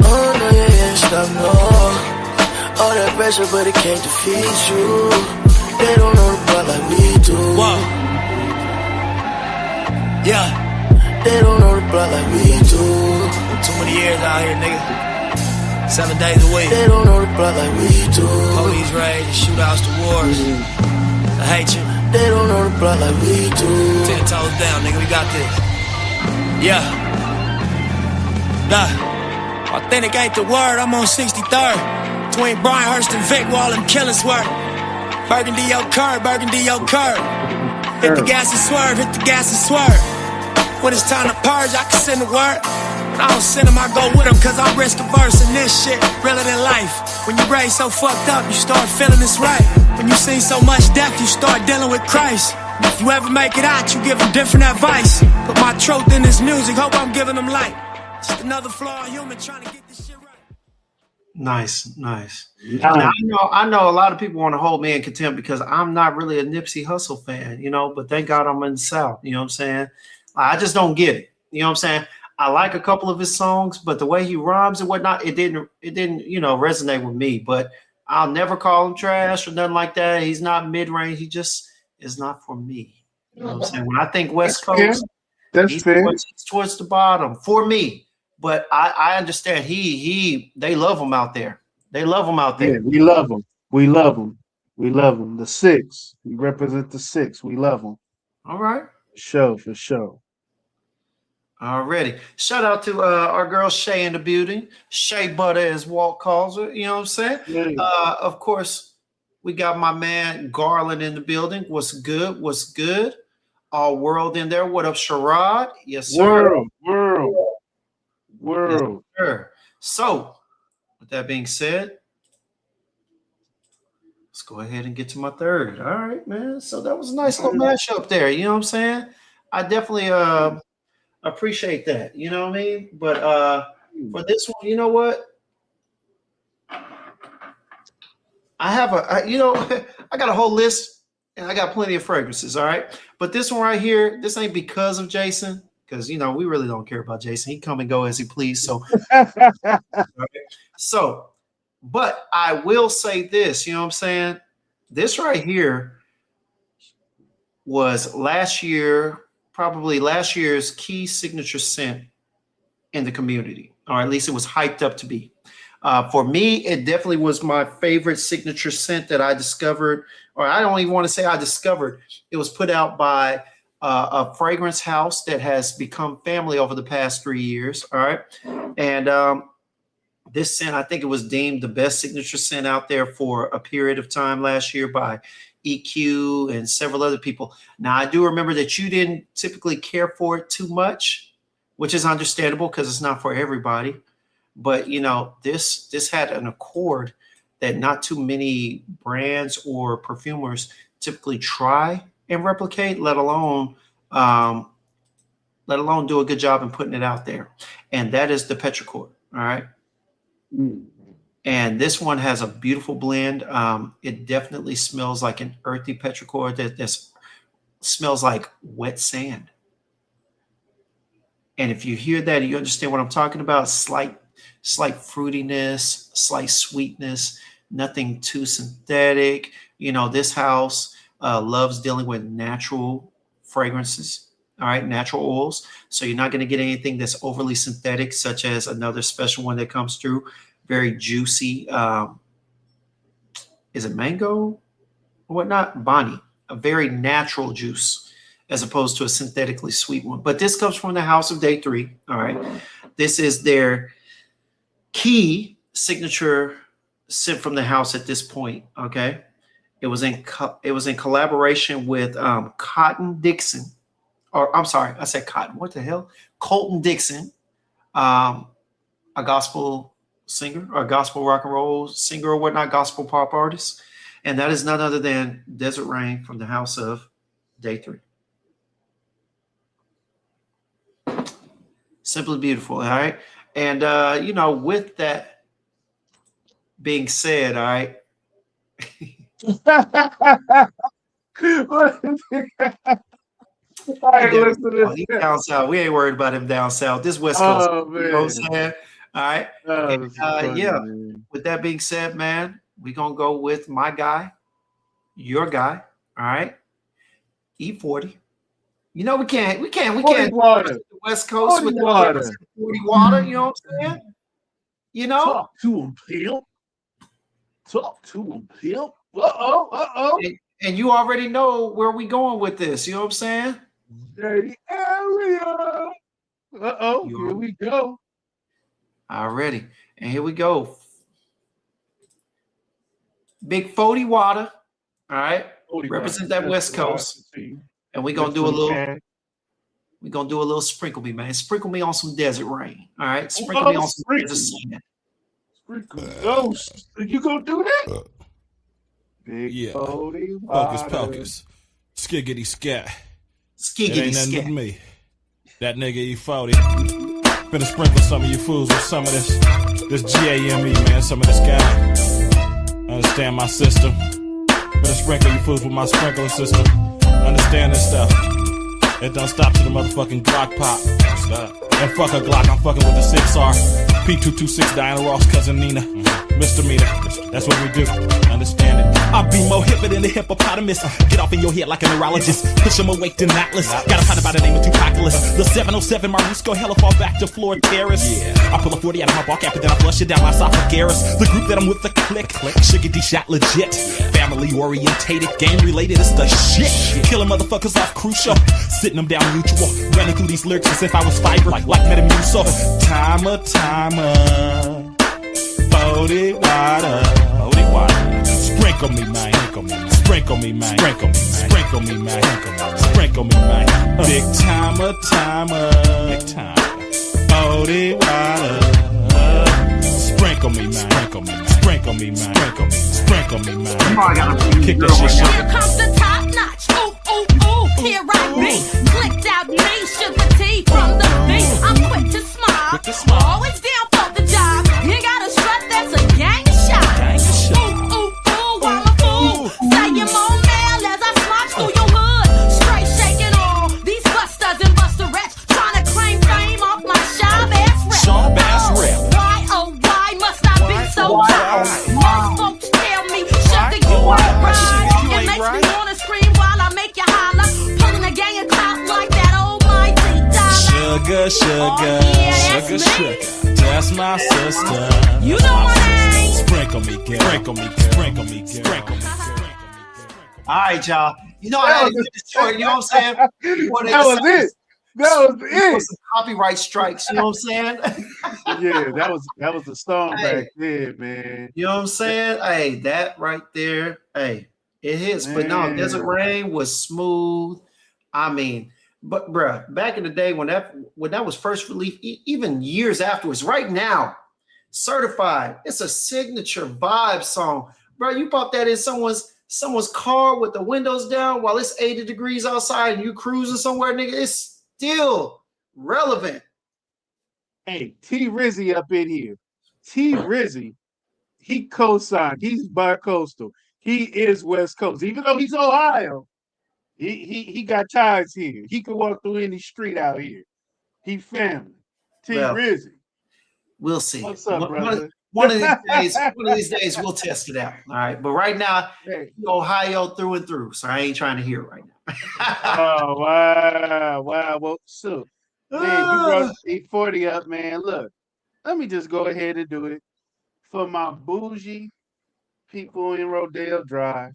Oh no, you ain't stop, no. All that pressure, but it can't defeat you. They don't know the part like we do. Whoa. Yeah. They don't know the part like we do. Too many years out here, nigga. 7 days a week. They don't know the part like we do. Police raids, shootouts, the wars. I hate you. They don't know the plot like we do. 10 toes down, nigga, we got this. Yeah. Nah. Authentic ain't the word, I'm on 63rd. Between Bryanhurst and Vic, where all them killers work. Burgundy, your curb. Hit the gas and swerve, When it's time to purge, I can send the word. When I don't send them, I go with them, cause I'm risk averse. And this shit, realer than life. When you raised so fucked up, you start feeling this right. When you see so much death, you start dealing with Christ. If you ever make it out, you give them different advice. Put my truth in this music, hope I'm giving them light. Just another flawed human trying to get this shit right. Nice. Now, I know a lot of people want to hold me in contempt because I'm not really a Nipsey Hussle fan, but thank God I'm in the South. You know what I'm saying? I just don't get it. You know what I'm saying? I like a couple of his songs, but the way he rhymes and whatnot, it didn't, resonate with me. But I'll never call him trash or nothing like that. He's not mid-range. He just is not for me. You know what I'm saying? When I think West Coast, he's towards the bottom for me. But I understand they love him out there. They love him out there. Yeah, we love him. The 6. We represent the 6. We love him. All right. For sure. Already. Shout out to our girl Shay in the building. Shay Butter, as Walt calls her. You know what I'm saying? Yeah. Of course, we got my man Garland in the building. What's good? All world in there. What up, Sherrod? Yes, sir. World. Yes, sir. So, with that being said, let's go ahead and get to my third. All right, man. So that was a nice little mashup there. You know what I'm saying? I definitely appreciate that. You know what I mean? But for this one, you know what? I have I got a whole list And I got plenty of fragrances, all right? But this one right here, this ain't because of Jason, because, you know, we really don't care about Jason. He come and go as he please. So, so, but I will say this, you know what I'm saying? This right here was probably last year's key signature scent in the community, or at least it was hyped up to be. For me, it definitely was my favorite signature scent that I discovered, or I don't even want to say I discovered. It was put out by a fragrance house that has become family over the past 3 years. All right. And this scent, I think it was deemed the best signature scent out there for a period of time last year by EQ and several other people. Now, I do remember that you didn't typically care for it too much, which is understandable because it's not for everybody. But, you know, this had an accord that not too many brands or perfumers typically try and replicate, let alone do a good job in putting it out there. And that is the Petrichor. All right. And this one has a beautiful blend. It definitely smells like an earthy Petrichor that smells like wet sand. And if you hear that, you understand what I'm talking about. Slight fruitiness, slight sweetness, nothing too synthetic. You know, this house loves dealing with natural fragrances, all right, natural oils. So you're not going to get anything that's overly synthetic, such as another special one that comes through, very juicy. Is it mango or whatnot? Bonnie, a very natural juice as opposed to a synthetically sweet one. But this comes from the house of Day 3, all right. This is their key signature scent from the house at this point. Okay, it was in collaboration with Cotton Dixon, or I'm sorry, I said Cotton. What the hell? Colton Dixon, a gospel singer or a gospel rock and roll singer or whatnot, gospel pop artist, and that is none other than Desert Rain from the house of Day 3. Simply beautiful, all right. And, you know, with that being said, all right. Down south. We ain't worried about him down south. This West Coast. Oh, man. You know what I'm saying? All right. And, funny, yeah. man. With that being said, man, we're going to go with my guy, your guy. All right. E40. You know, we can't water. The West Coast with the water. 40 water, you know what I'm saying? You know? Talk to him, pimp. Talk to him, pimp. Uh-oh. And you already know where we going with this, you know what I'm saying? Dirty area. Uh-oh, here we go. Already. And here we go. Big 40 water. All right. Represent that West Coast. And we're gonna do a little sprinkle me, man. Sprinkle me on some Desert Rain. All right. Sprinkle me on some Desert Sand. Sprinkle ghost. You gonna do that? Big 40 Focus, pocus. Skiggity scat. It ain't nothing but me. That nigga E40. Finna sprinkle some of you fools with some of this GAME, man. Some of this guy. Understand my system. Finna sprinkle you fools with my sprinkler system. Understand this stuff. It don't stop to the motherfucking Glock pop. Stop. And fuck a Glock, I'm fucking with the 6R. P226 Diana Ross, cousin Nina. Misdemeanor, that's what we do. Understand it. I be more hipper than the hippopotamus. Get off in your head like a neurologist. Push him awake to Atlas. Got a partner by the name of Tupacalis. The 707 Marisco, hella fall back to floor terrace. I pull a 40 out of my ball cap and then I flush it down my esophagus. The group that I'm with, the click. Shiggity shot legit. Family orientated, game related, it's the shit. Killing motherfuckers off crucial. Sitting them down mutual. Running through these lyrics as if I was fiber. Like Metamucil. Timer. 40 water. Sprinkle me, man. Sprinkle me, man. Sprinkle me, man. Sprinkle me, man. Big timer. Big time. 40 water. Sprinkle me, man. Sprinkle me, man. Sprinkle me, man. Come on, I gotta kick that shit. Here comes the top notch. Ooh. Here I be. Clicked out me. Sugar tea from the beat. I'm quick to smile. Always down for the job. You gotta strut, that's a gang shot. Ooh, while I'm fool. Say you're more male as I smile. Sugar, sugar, sugar, sugar. That's my sister. You know my name. Sprinkle me, girl. Sprinkle me, girl. Sprinkle me, girl. Sprinkle me, girl. All right, y'all. You know I had to get this short. You know what I'm saying? That was it. That was it. Some copyright strikes. You know what I'm saying? Yeah, that was the song back then, man. You know what I'm saying? Hey, that right there. Hey, it hits. But no, Desert Rain was smooth. I mean, but bruh, back in the day when that was first released, even years afterwards, right now, Certified, it's a signature vibe song. Bro, you pop that in someone's car with the windows down while it's 80 degrees outside and you cruising somewhere, nigga, it's still relevant. Hey, T Rizzy up in here. T Rizzy, he co-signed. He's bi-coastal. He is West Coast. Even though he's Ohio, he got ties here. He can walk through any street out here. He family. T Rizzy. We'll see. What's up, brother? One of these days, we'll test it out. All right. But right now, Ohio through and through. So I ain't trying to hear it right now. Oh, wow. Well, so, man, you brought E40 up, man. Look, let me just go ahead and do it. For my bougie people in Rodale Drive,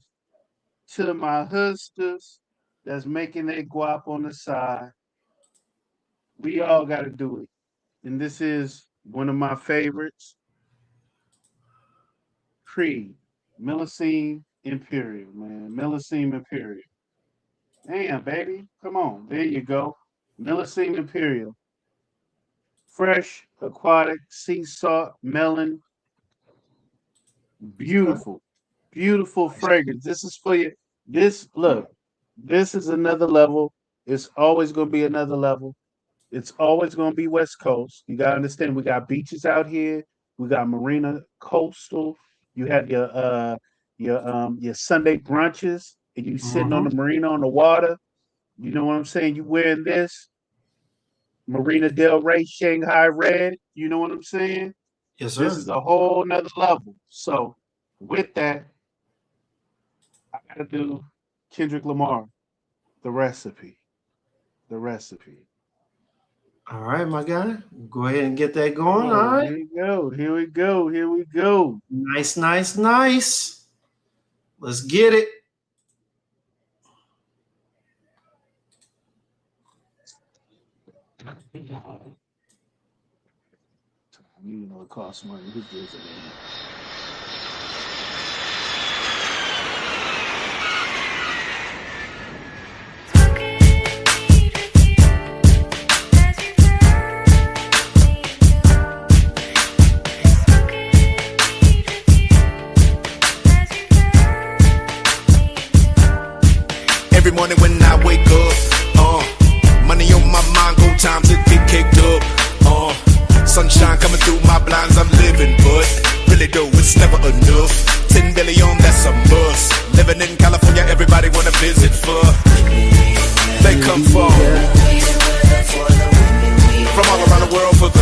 to my hustlers that's making their guap on the side, we all got to do it. And this is one of my favorites. Creed, Millicene Imperial, man. Millicene Imperial. Damn, baby. Come on. There you go. Millicene Imperial. Fresh, aquatic, sea salt, melon. Beautiful. Beautiful fragrance. This is for you. This is another level. It's always going to be another level. It's always going to be West Coast. You got to understand, we got beaches out here. We got marina, coastal. You have your Sunday brunches, and you sitting on the marina on the water. You know what I'm saying? You wearing this Marina Del Rey Shanghai Red. You know what I'm saying? Yes, sir. This is a whole nother level. So with that, I gotta do Kendrick Lamar, The Recipe. The Recipe. All right, my guy. Go ahead and get that going. All right. Here we go. Nice. Let's get it. You know it costs money. Who gives it? Every morning when I wake up, money on my mind, go time to get caked up. Sunshine coming through my blinds, I'm living, but really though, it's never enough. 10 billion, that's a must. Living in California, everybody wanna visit for. They come from all around the world for the.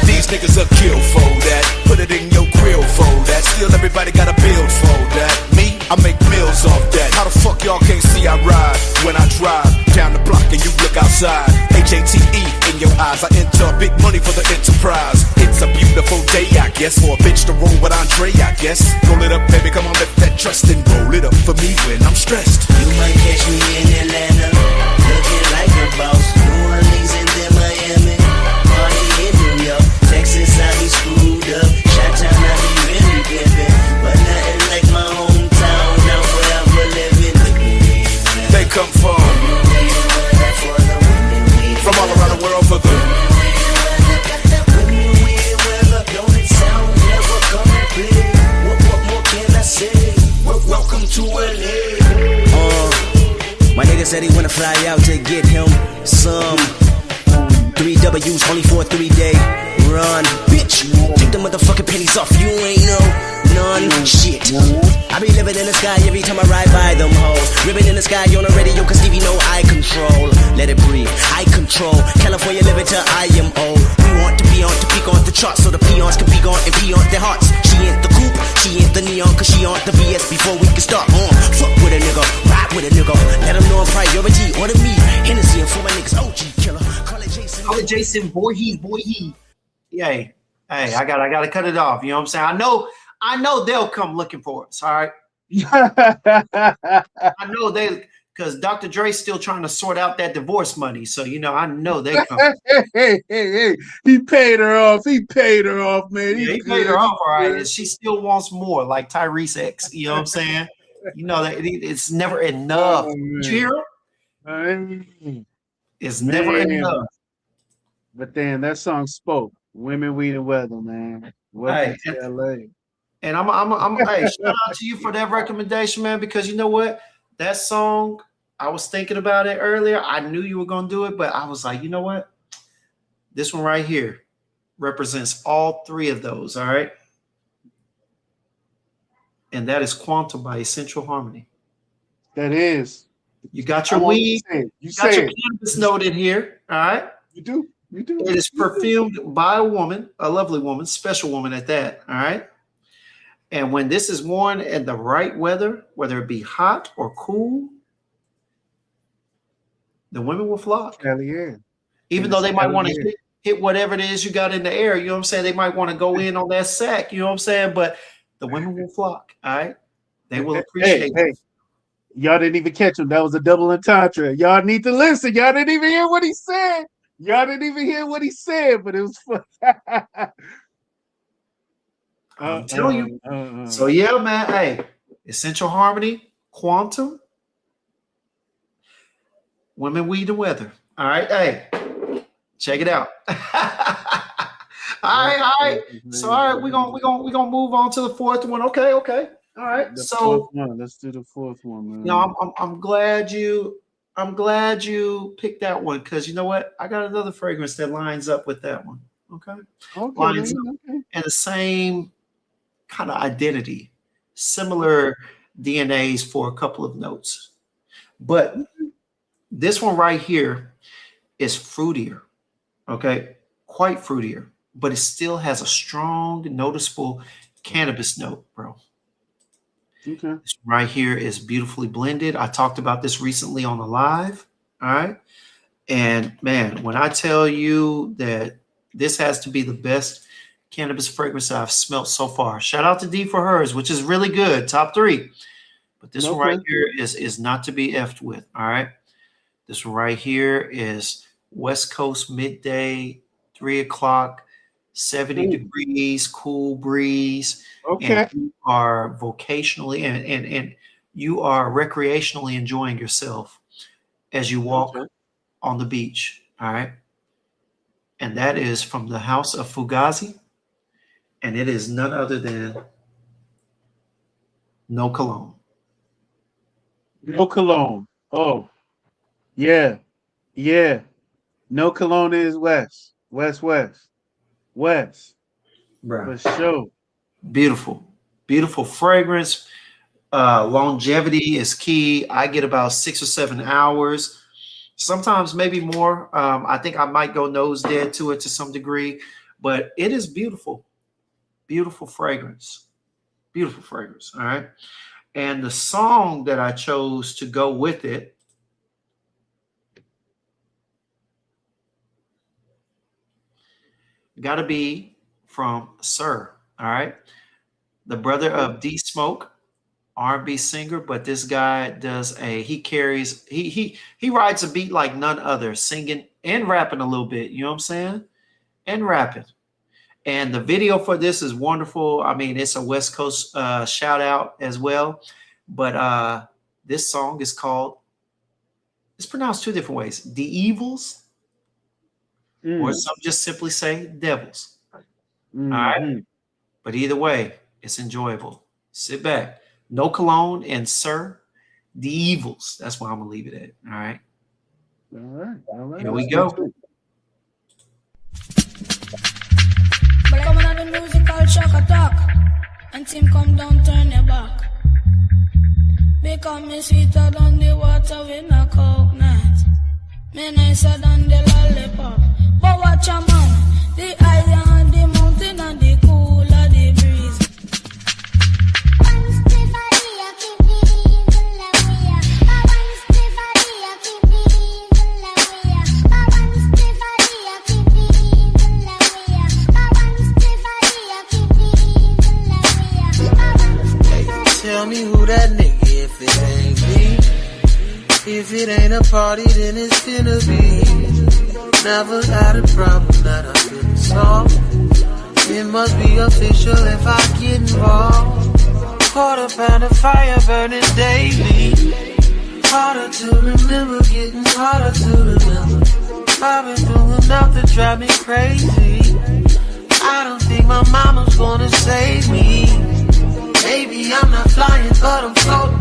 These niggas are kill for that. Put it in your grill for that. Still everybody gotta build for that. Me, I make meals off that. How the fuck y'all can't see I ride when I drive down the block and you look outside? HATE in your eyes. I enter big money for the enterprise. It's a beautiful day, I guess, for a bitch to roll with Andre, I guess. Roll it up, baby, come on, lift that trust and roll it up for me when I'm stressed. You might catch me in Atlanta, looking like a boss. New Orleans and then Miami, party in New York. Texas, I be screwed up. Chi-town, I be really pimpin'. But nothing like my hometown, now forever living. They come from all around the world for the. Welcome to LA. My nigga said he wanna fly out to get him some 3 W's only for a 3-day run. Bitch, take the motherfucking pennies off. You ain't none shit. I be living in the sky every time I ride by them hoes. Ribbon in the sky on the radio cause Stevie know I control. Let it breathe, I control. California living till I am old. We want to be on to peak on the charts so the peons can be gone and pee on their hearts. She ain't the coupe, she ain't the neon cause she on the BS before we can start on. Fuck with a nigga, ride with a nigga. Let them know I'm priority, order me. Hennessy and for my niggas, OG killer. Call it Jason. Call it Jason Voorhees, Yeah, hey, I gotta cut it off. You know what I'm saying? I know they'll come looking for us. All right. I know because Dr. Dre's still trying to sort out that divorce money. So I know they come. Hey. He paid her off. He paid her off, man. He paid her off, all right. And she still wants more, like Tyrese X. You know what I'm saying? It's never enough. Did you hear him? It's never enough. But then that song spoke. Women, weed, and weather, man. Welcome to LA. And I'm hey, shout out to you for that recommendation, man, because you know what? That song, I was thinking about it earlier. I knew you were going to do it, but I was like, you know what? This one right here represents all three of those, all right? And that is Quantum by Essential Harmony. That is. You got your weed. You got your cannabis note in here, all right? You do. It is perfumed by a woman, a lovely woman, special woman at that, all right? And when this is worn in the right weather, whether it be hot or cool, the women will flock. Hell yeah. Even though they might want to hit whatever it is you got in the air, you know what I'm saying? They might want to go in on that sack, you know what I'm saying? But the women will flock, all right? They will appreciate it. Hey. Y'all didn't even catch him. That was a double entendre. Y'all need to listen. Y'all didn't even hear what he said. But it was fun. I'm telling you. So yeah, man. Hey, Essential Harmony, Quantum, Women, Weed, and Weather. All right, hey, check it out. all right. So all right, we're gonna move on to the fourth one. Okay. All right. Let's do the fourth one, man. I'm glad you picked that one because you know what? I got another fragrance that lines up with that one. Okay. Lines up. And the same kind of identity, similar DNAs for a couple of notes. But this one right here is fruitier, okay? Quite fruitier, but it still has a strong, noticeable cannabis note, bro. Okay. This right here is beautifully blended. I talked about this recently on the live, all right? And man, when I tell you that this has to be the best cannabis fragrance I've smelt so far. Shout out to D for hers, which is really good, top 3. But this one right here is not to be effed with, all right? This one right here is West Coast midday, 3 o'clock, 70 degrees, cool breeze. Okay. And you are vocationally and you are recreationally enjoying yourself as you walk on the beach, all right? And that is from the House of Fugazi. And it is none other than No Cologne. No Cologne. Oh, yeah. No Cologne is West. Right. For sure. Beautiful fragrance. Longevity is key. I get about 6 or 7 hours. Sometimes maybe more. I think I might go nose dead to it to some degree, but it is beautiful. Beautiful fragrance. All right. And the song that I chose to go with it got to be from Sir. All right. The brother of D Smoke, R&B singer, but this guy does he rides a beat like none other, singing and rapping a little bit. You know what I'm saying? And rapping. And the video for this is wonderful. I mean, it's a West Coast shout out as well. But this song is called, it's pronounced 2 different ways. The Evils, or some just simply say Devils. All right. But either way, it's enjoyable. Sit back. No Cologne and Sir, The Evils. That's where I'm going to leave it at. All right. All right. Here we go. Coming at the musical shock attack, and team come down, turn your back. Become me sweeter than the water in a coconut. Me nicer than the lollipop. But watch a man, the island and the mountain and the cool of the breeze. a party, then it's finna be. Never had a problem that I couldn't solve. It must be official if I get involved. Quarter pound of fire burning daily. Harder to remember, getting harder to remember. I've been through enough to drive me crazy. I don't think my mama's gonna save me. Maybe I'm not flying, but I'm floating.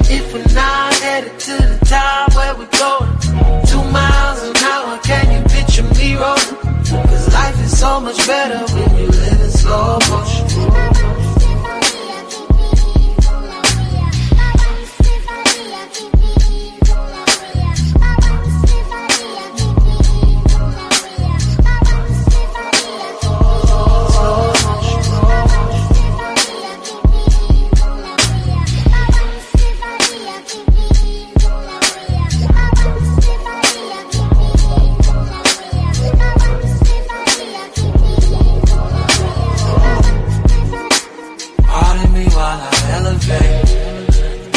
If we're not headed to the top where we're going, 2 miles an hour, can you picture me rolling? Cause life is so much better when you live in slow motion.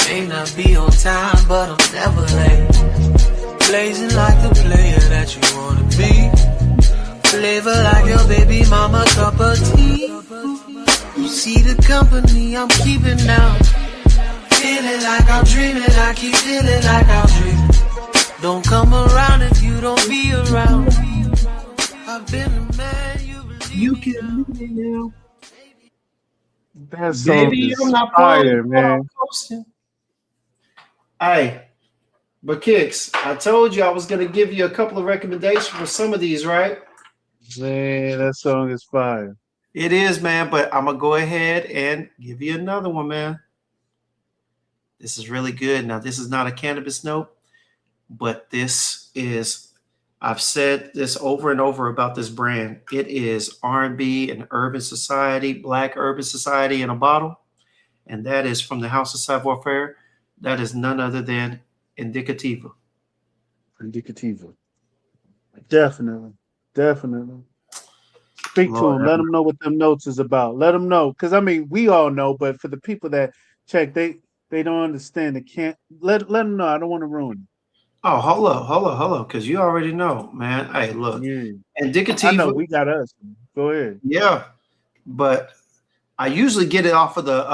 May not be on time, but I'm never late. Blazing like the player that you wanna be. Flavor like your baby mama cup of tea. You see the company I'm keeping now. Feeling like I'm dreaming, I keep feeling like I'm dreaming. Don't come around if you don't be around. I've been the man you can leave me now. That song Baby, is I'm not fire, playing, man. Hey, but Kixz, I told you I was gonna give you a couple of recommendations for some of these, right? Man, that song is fire. It is, man, but I'm gonna go ahead and give you another one, man. This is really good. Now, this is not a cannabis note, but this is, I've said this over and over about this brand. It is R&B and urban society, black urban society in a bottle. And that is from the House of Savoir Faire. That is none other than Indicativa. Indicativa. Definitely. Definitely. Speak to them. Let them know what them notes is about. Let them know. Because, I mean, we all know, but for the people that check, they don't understand. They can't. Let them know. I don't want to ruin it. Oh, hold up, because you already know, man. Hey, look, Indicativa. I know we got us. Go ahead. Yeah, but I usually get it off of the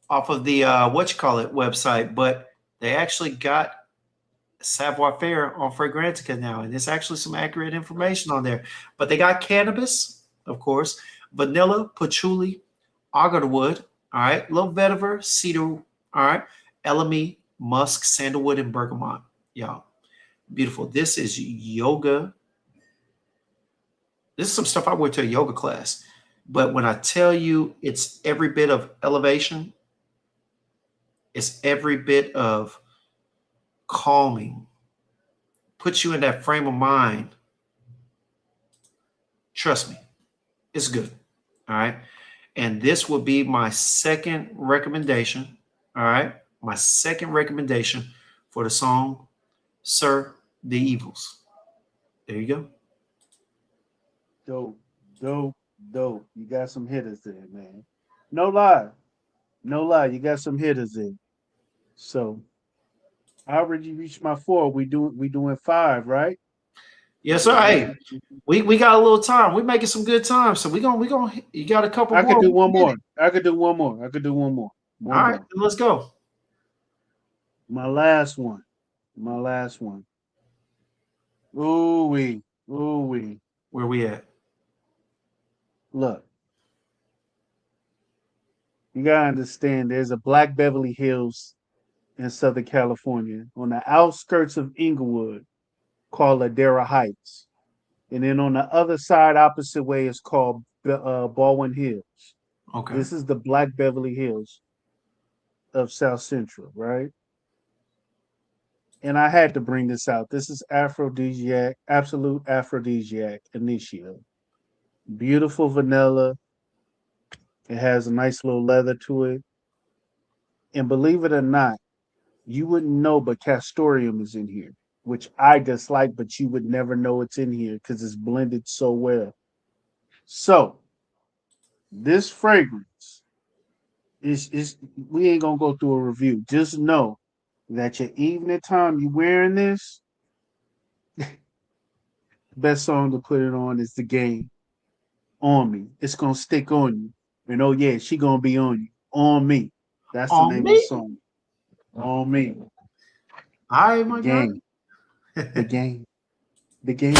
website, but they actually got Savoir Faire on Fragrantica now, and there's actually some accurate information on there. But they got cannabis, of course, vanilla, patchouli, agarwood, all right, little vetiver, cedar, all right, elemi, musk, sandalwood, and bergamot. Y'all, beautiful. This is yoga. This is some stuff I went to a yoga class. But when I tell you it's every bit of elevation, it's every bit of calming, puts you in that frame of mind. Trust me, it's good. All right. And this will be my second recommendation. All right. My second recommendation for the song Sir the Evils. There you go. Dope. You got some hitters there, man. No lie. You got some hitters there. So I already reached my 4. We doing 5, right? Yes, sir. Hey, we got a little time. We're making some good time. So we gonna you got a couple more. I could do one more. All right, let's go. My last one. Ooh wee. Where we at? Look. You gotta understand there's a Black Beverly Hills in Southern California on the outskirts of Inglewood called Ladera Heights. And then on the other side, opposite way, is called Baldwin Hills. Okay. This is the Black Beverly Hills of South Central, right? And I had to bring this out. This is aphrodisiac, absolute aphrodisiac initio. Beautiful vanilla. It has a nice little leather to it. And believe it or not, you wouldn't know, but castoreum is in here, which I dislike, but you would never know it's in here because it's blended so well. So this fragrance is we ain't gonna go through a review. Just know that your evening time you wearing this, best song to put it on is The Game. On Me. It's gonna stick on you. And oh yeah, she gonna be on you. On Me. That's the name of the song. On Me. All right, my Game. The Game. The Game.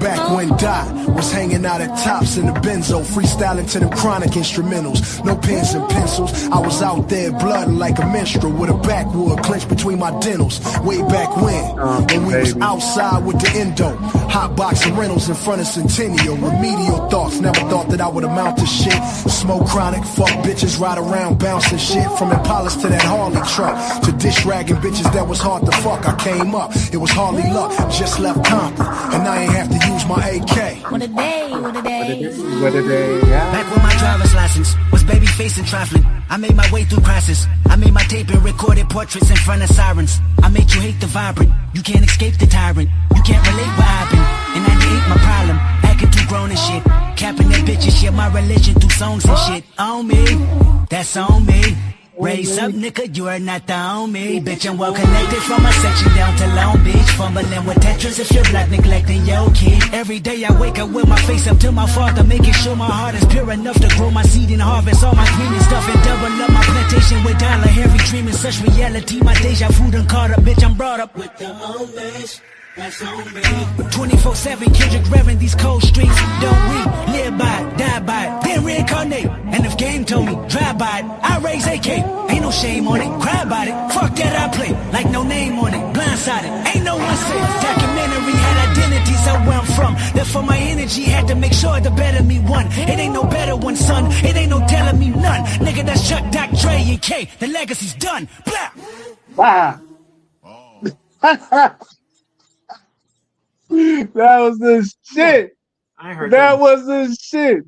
Back when Dot was hanging out at Tops in the Benzo, freestyling to them chronic instrumentals. No pens and pencils, I was out there blooding like a minstrel with a backwood clenched between my dentals. Way back when we was outside with the endo, hot boxing rentals in front of Centennial. Remedial thoughts, never thought that I would amount to shit. Smoke chronic, fuck bitches, ride around bouncing shit. From Impalas to that Harley truck, to dish ragging bitches that was hard to fuck. I came up, it was hardly luck, just left Compton, and I ain't have to use my AK. What a day, what a day. What a day, yeah. Back when my driver's license was baby facing trifling, I made my way through crisis. I made my tape and recorded portraits in front of sirens. I made you hate the vibrant, you can't escape the tyrant. You can't relate what happened, in 98 my problem. Acting too grown and shit, capping that bitches, yeah, my religion through songs and shit. On me, that's on me. Raise up, nigga, you are not the homie. Bitch, I'm well connected from my section down to Long Beach. Fumbling with Tetris if you're black, neglecting your kid. Every day I wake up with my face up to my father, making sure my heart is pure enough to grow my seed and harvest all my green and stuff and double up my plantation with dollar. Heavy dreaming, such reality, my deja vu done caught up. Bitch, I'm brought up with the homies. 24/7 Kendrick revving these cold streets. Don't we live by it, die by it, then reincarnate? And if game told me drive by it, I raise AK. Ain't no shame on it, cry about it. Fuck that, I play like no name on it. Blindsided, ain't no one safe. Documentary had identities of where I'm from. Therefore my energy had to make sure the better me won. It ain't no better one, son. It ain't no telling me none. Nigga, that's Chuck, Doc, Dre, and K. The legacy's done. Blah. Wow. That was the shit. I heard that was the shit.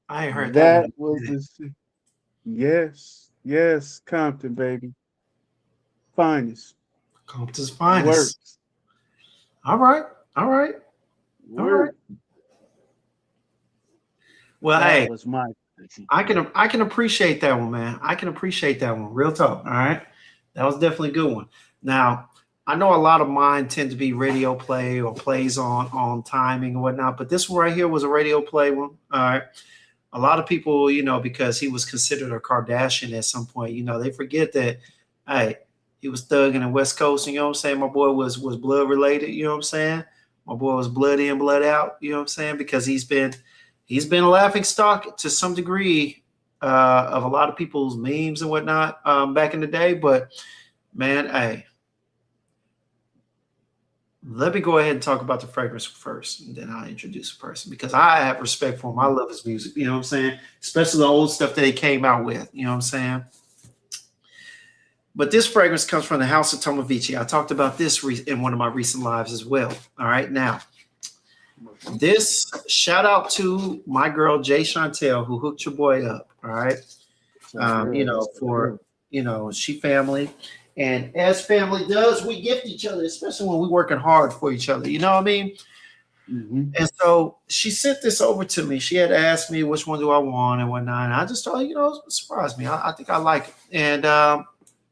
I heard that. That was the shit. Yes, yes, Compton, baby. Finest. Compton's finest. Works. All right. All right. All right. Well, that hey, was my I can appreciate that one, man. I can appreciate that one. Real talk. All right. That was definitely a good one. Now, I know a lot of mine tend to be radio play or plays on timing and whatnot, but this one right here was a radio play one. All right. A lot of people, you know, because he was considered a Kardashian at some point, you know, they forget that, hey, he was thugging in Westcoast, you know what I'm saying? My boy was blood related, you know what I'm saying? My boy was blood in, blood out, you know what I'm saying? Because he's been a laughing stock to some degree of a lot of people's memes and whatnot back in the day. But man, hey, let me go ahead and talk about the fragrance first, and then I'll introduce the person because I have respect for him. I love his music, you know what I'm saying? Especially the old stuff that he came out with, you know what I'm saying? But this fragrance comes from the House of Tomovici. I talked about this in one of my recent lives as well. All right, now, this shout out to my girl, Jay Chantel, who hooked your boy up, all right? You know, for, you know, she family. And as family does, we gift each other, especially when we're working hard for each other. You know what I mean? Mm-hmm. And so she sent this over to me. She had asked me which one do I want and whatnot. And I just thought, you know, it surprised me. I think I like it. And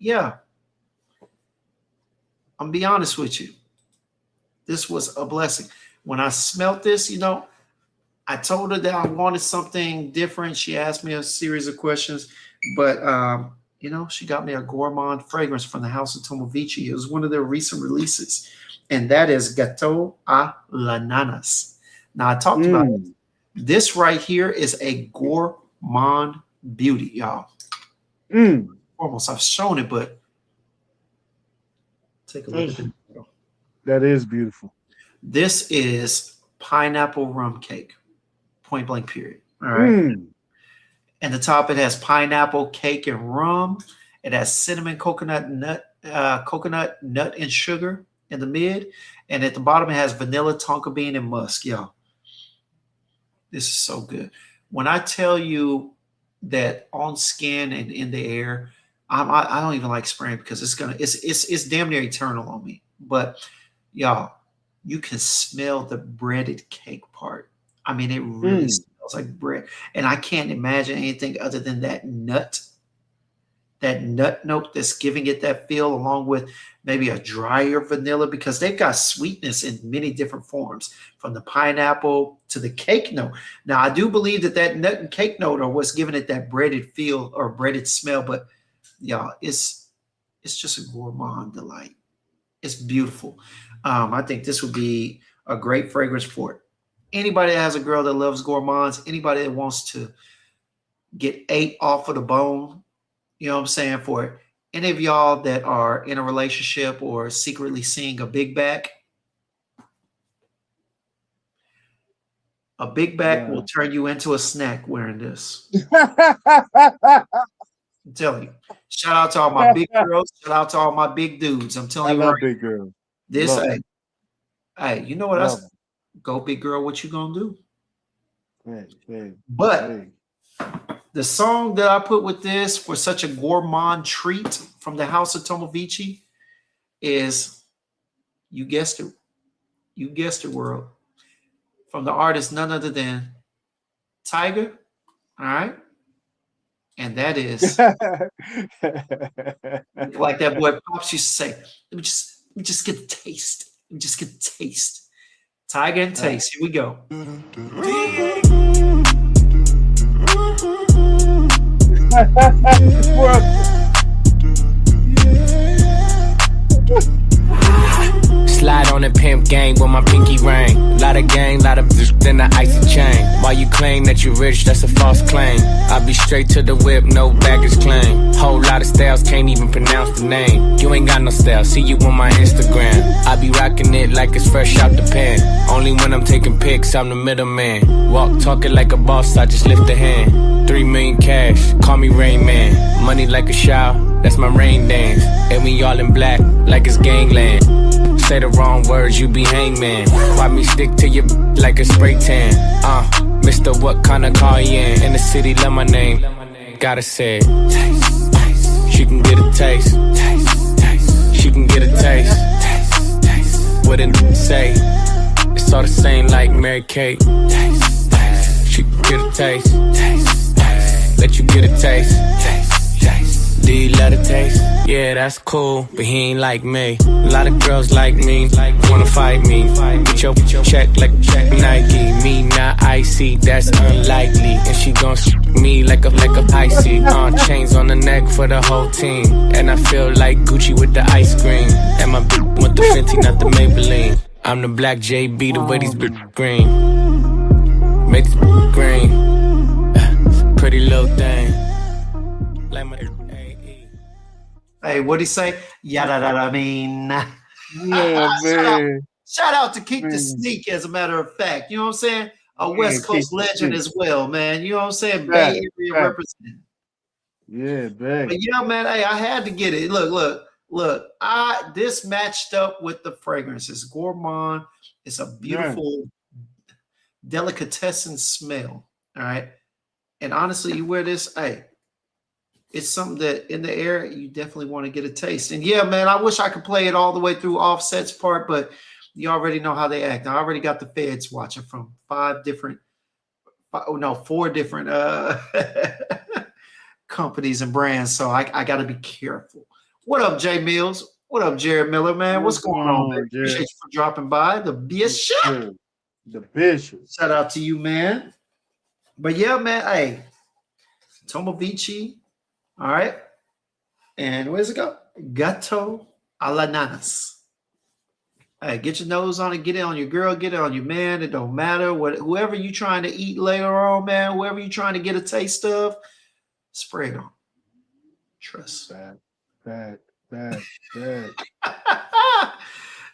yeah, I'm be honest with you. This was a blessing. When I smelt this, you know, I told her that I wanted something different. She asked me a series of questions, but you know, she got me a gourmand fragrance from the House of Tomovici. It was one of their recent releases, and that is Gâteau à l'ananas. Now, I talked about it. This right here is a gourmand beauty, y'all. Almost, I've shown it, but take a look at it. That is beautiful. This is pineapple rum cake, point blank period. All right. And the top, it has pineapple, cake, and rum. It has cinnamon, coconut nut, and sugar in the mid. And at the bottom, it has vanilla, tonka bean, and musk, y'all. This is so good. When I tell you that on skin and in the air, I don't even like spraying because it's damn near eternal on me. But y'all, you can smell the breaded cake part. I mean, it really smells like bread. And I can't imagine anything other than that nut note that's giving it that feel, along with maybe a drier vanilla, because they've got sweetness in many different forms, from the pineapple to the cake note. Now, I do believe that nut and cake note are what's giving it that breaded feel or breaded smell, but y'all, it's just a gourmand delight. It's beautiful. I think this would be a great fragrance for anybody that has a girl that loves gourmands, anybody that wants to get 8 off of the bone. You know what I'm saying? For any of y'all that are in a relationship or secretly seeing a big back, will turn you into a snack wearing this. I'm telling you. Shout out to all my big girls. Shout out to all my big dudes. I'm telling you. I love big girls. This, hey, you know what? Go big girl. What you gonna do? But the song that I put with this for such a gourmand treat from the House of Tomovici is, you guessed it, world, from the artist none other than Tiger. All right. And that is like that boy Pops used to say, let me just get the taste. Let me just get the taste. Tiger and Taste. Here we go. Slide on the pimp gang with my pinky ring. Lot of gang, lot of then the icy chain. While you claim that you rich, that's a false claim. I be straight to the whip, no baggage claim. Whole lot of styles, can't even pronounce the name. You ain't got no style, see you on my Instagram. I be rocking it like it's fresh out the pen. Only when I'm taking pics, I'm the middleman. Walk talking like a boss, I just lift a hand. 3 million cash, call me Rain Man. Money like a shower, that's my rain dance. And we all in black, like it's gangland. Say the wrong words, you be hangman. Why me stick to you like a spray tan? Mr. What kind of car you in the city, love my name. Gotta say it. Taste, taste. She can get a taste. Taste, taste. She can get a taste. Taste, taste. What it say? It's all the same like Mary Kate. Taste, taste. She can get a taste. Taste, taste. Let you get a taste. Taste, taste. Do you let it taste? Yeah, that's cool, but he ain't like me. A lot of girls like me, wanna fight me. Get your check like Nike. Me not icy, that's unlikely. And she gon' me like a icy. Chains on the neck for the whole team. And I feel like Gucci with the ice cream. And my bitch with the Fenty, not the Maybelline. I'm the black JB, the way these bitch green. Make this green. Pretty little thing. Like my Hey, what'd he say? I mean. Yeah, man. Shout out to Keep the Sneak, as a matter of fact. You know what I'm saying? A West Coast legend as well, man. You know what I'm saying? Bay Area representing. Yeah, man. But yeah, man, hey, I had to get it. Look. This matched up with the fragrances. Gourmand. It's a beautiful delicatessen smell. All right. And honestly, you wear this, hey. It's something that in the air, you definitely want to get a taste. And yeah, man, I wish I could play it all the way through Offset's part, but you already know how they act. I already got the feds watching from 4 different companies and brands. So I got to be careful. What up, Jay Mills? What up, Jared Miller, man? What's going on, man? Appreciate you for dropping by. The Bishop. The Bishop. Shout out to you, man. But yeah, man, hey, Tomovici. All right. And where's it go? Gato a la nanas. Hey, get your nose on it. Get it on your girl. Get it on your man. It don't matter. Whoever you trying to eat later on, man, whoever you trying to get a taste of, spray it on. Trust. Bad.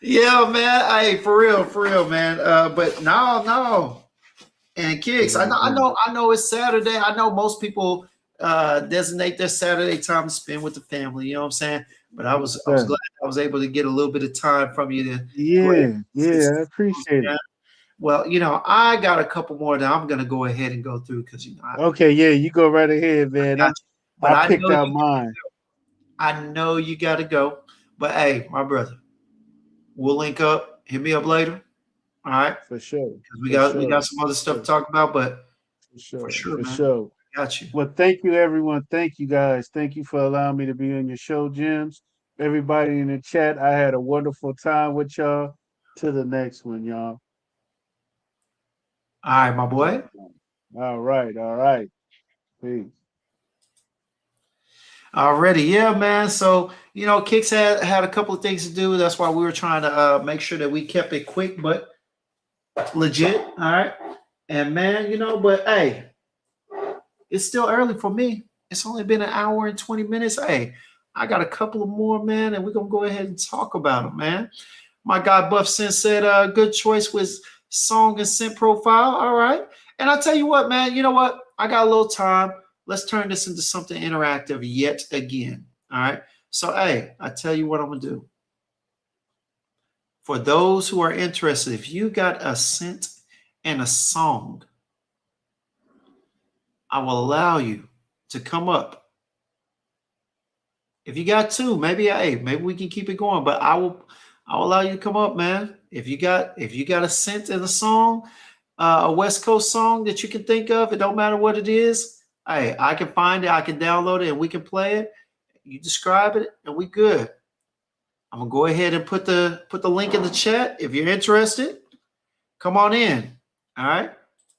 Yeah, man. Hey, for real, man. But no. And Kixz, I know it's Saturday. I know most people designate their Saturday time to spend with the family, you know what I'm saying? But I was glad I was able to get a little bit of time from you to I appreciate it. Well, you know, I got a couple more that I'm gonna go ahead and go through because you know you go right ahead, man. I picked out mine. I know you gotta go, but hey, my brother, we'll link up. hit me up later. All right. For sure. We got some other stuff to talk about, but for sure, man. Got you. Well, thank you, everyone. Thank you, guys. Thank you for allowing me to be on your show, Gems. Everybody in the chat, I had a wonderful time with y'all. To the next one, y'all. All right, my boy. All right. Peace. Already, yeah, man. So, Kixz had a couple of things to do. That's why we were trying to make sure that we kept it quick, but legit. All right. And man, but hey, it's still early for me. It's only been an hour and 20 minutes. Hey, I got a couple of more, man, and we're going to go ahead and talk about them, man. My guy Buff Scent said, good choice with song and scent profile. All right. And I'll tell you what, man, you know what? I got a little time. Let's turn this into something interactive yet again. All right. So, hey, I tell you what I'm going to do. For those who are interested, if you got a scent and a song, I will allow you to come up. If you got two, maybe we can keep it going, but I'll allow you to come up, man. If you got a scent and a song, a West Coast song that you can think of, it don't matter what it is. Hey, I can find it, I can download it, and we can play it. You describe it, and we good. I'm gonna go ahead and put the link in the chat. If you're interested, come on in. All right,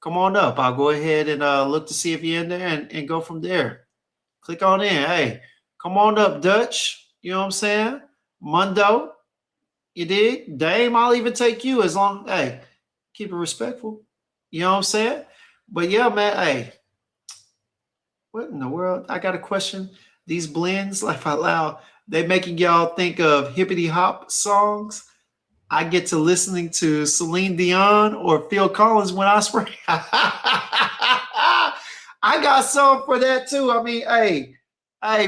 come on up. I'll go ahead and look to see if you're in there and go from there. Click on in. Hey, come on up, Dutch. You know what I'm saying? Mundo, you dig? Dame, I'll even take you as long. Hey, keep it respectful. You know what I'm saying? But yeah, man. Hey, what in the world? I got a question. These blends, like out loud, they making y'all think of hippity hop songs. I get to listening to Celine Dion or Phil Collins when I spray. I got some for that too. I mean, hey,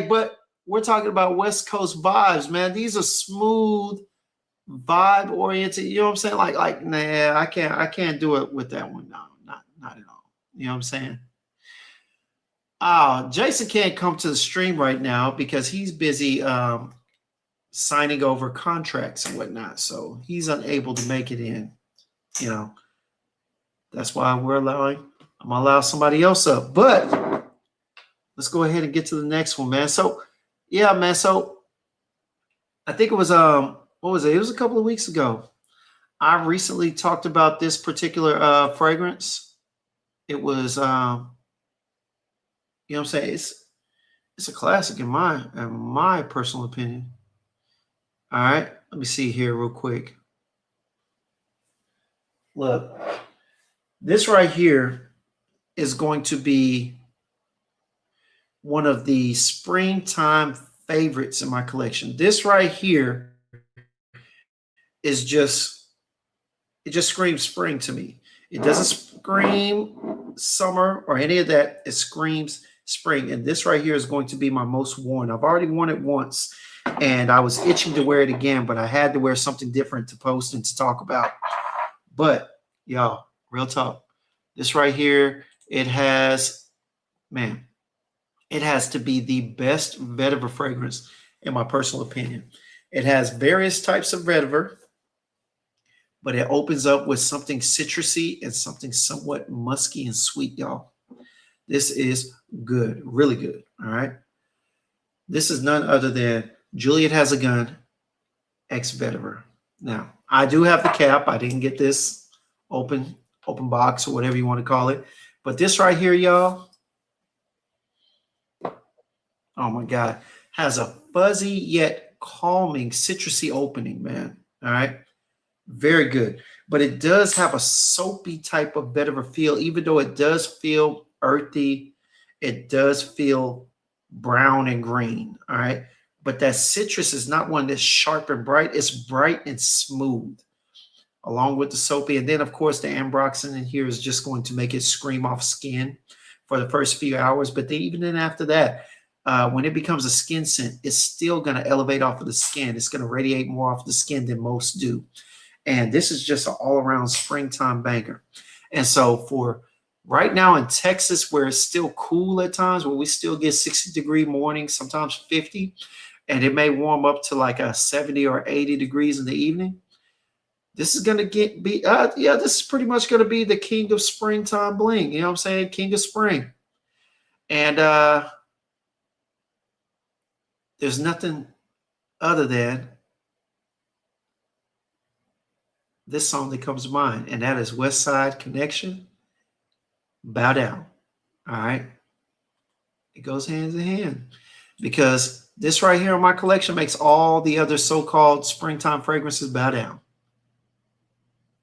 but we're talking about West Coast vibes, man. These are smooth, vibe oriented. You know what I'm saying? Like, nah, I can't do it with that one. No, not at all. You know what I'm saying? Jason can't come to the stream right now because he's busy signing over contracts and whatnot. So he's unable to make it in. That's why I'm gonna allow somebody else up. But let's go ahead and get to the next one, man. So yeah, man. So I think it was what was it? It was a couple of weeks ago. I recently talked about this particular fragrance. It was you know what I'm saying? It's a classic in my personal opinion. All right, let me see here real quick. Look, this right here is going to be one of the springtime favorites in my collection. This right here is it just screams spring to me. It doesn't scream summer or any of that. It screams spring. And this right here is going to be my most worn. I've already worn it once and I was itching to wear it again, but I had to wear something different to post and to talk about. But y'all, real talk, this right here, it has to be the best vetiver fragrance in my personal opinion. It has various types of vetiver, but it opens up with something citrusy and something somewhat musky and sweet, y'all. This is good, really good, all right? This is none other than Juliet Has a Gun X Vetiver. Now, I do have the cap. I didn't get this open box or whatever you want to call it. But this right here, y'all, oh my God, has a fuzzy yet calming citrusy opening, man, all right? Very good. But it does have a soapy type of vetiver feel, even though it does feel earthy. It does feel brown and green, all right? But that citrus is not one that's sharp and bright. It's bright and smooth, along with the soapy. And then, of course, the ambroxan in here is just going to make it scream off skin for the first few hours. But then, even then after that, when it becomes a skin scent, it's still going to elevate off of the skin. It's going to radiate more off the skin than most do. And this is just an all-around springtime banger. And so for right now in Texas, where it's still cool at times, where we still get 60-degree mornings, sometimes 50, and it may warm up to like a 70 or 80 degrees in the evening, This is gonna this is pretty much gonna be the king of springtime bling. You know what I'm saying? King of spring. And there's nothing other than this song that comes to mind, and that is West Side Connection, Bow Down. All right. It goes hand in hand because this right here in my collection makes all the other so-called springtime fragrances bow down.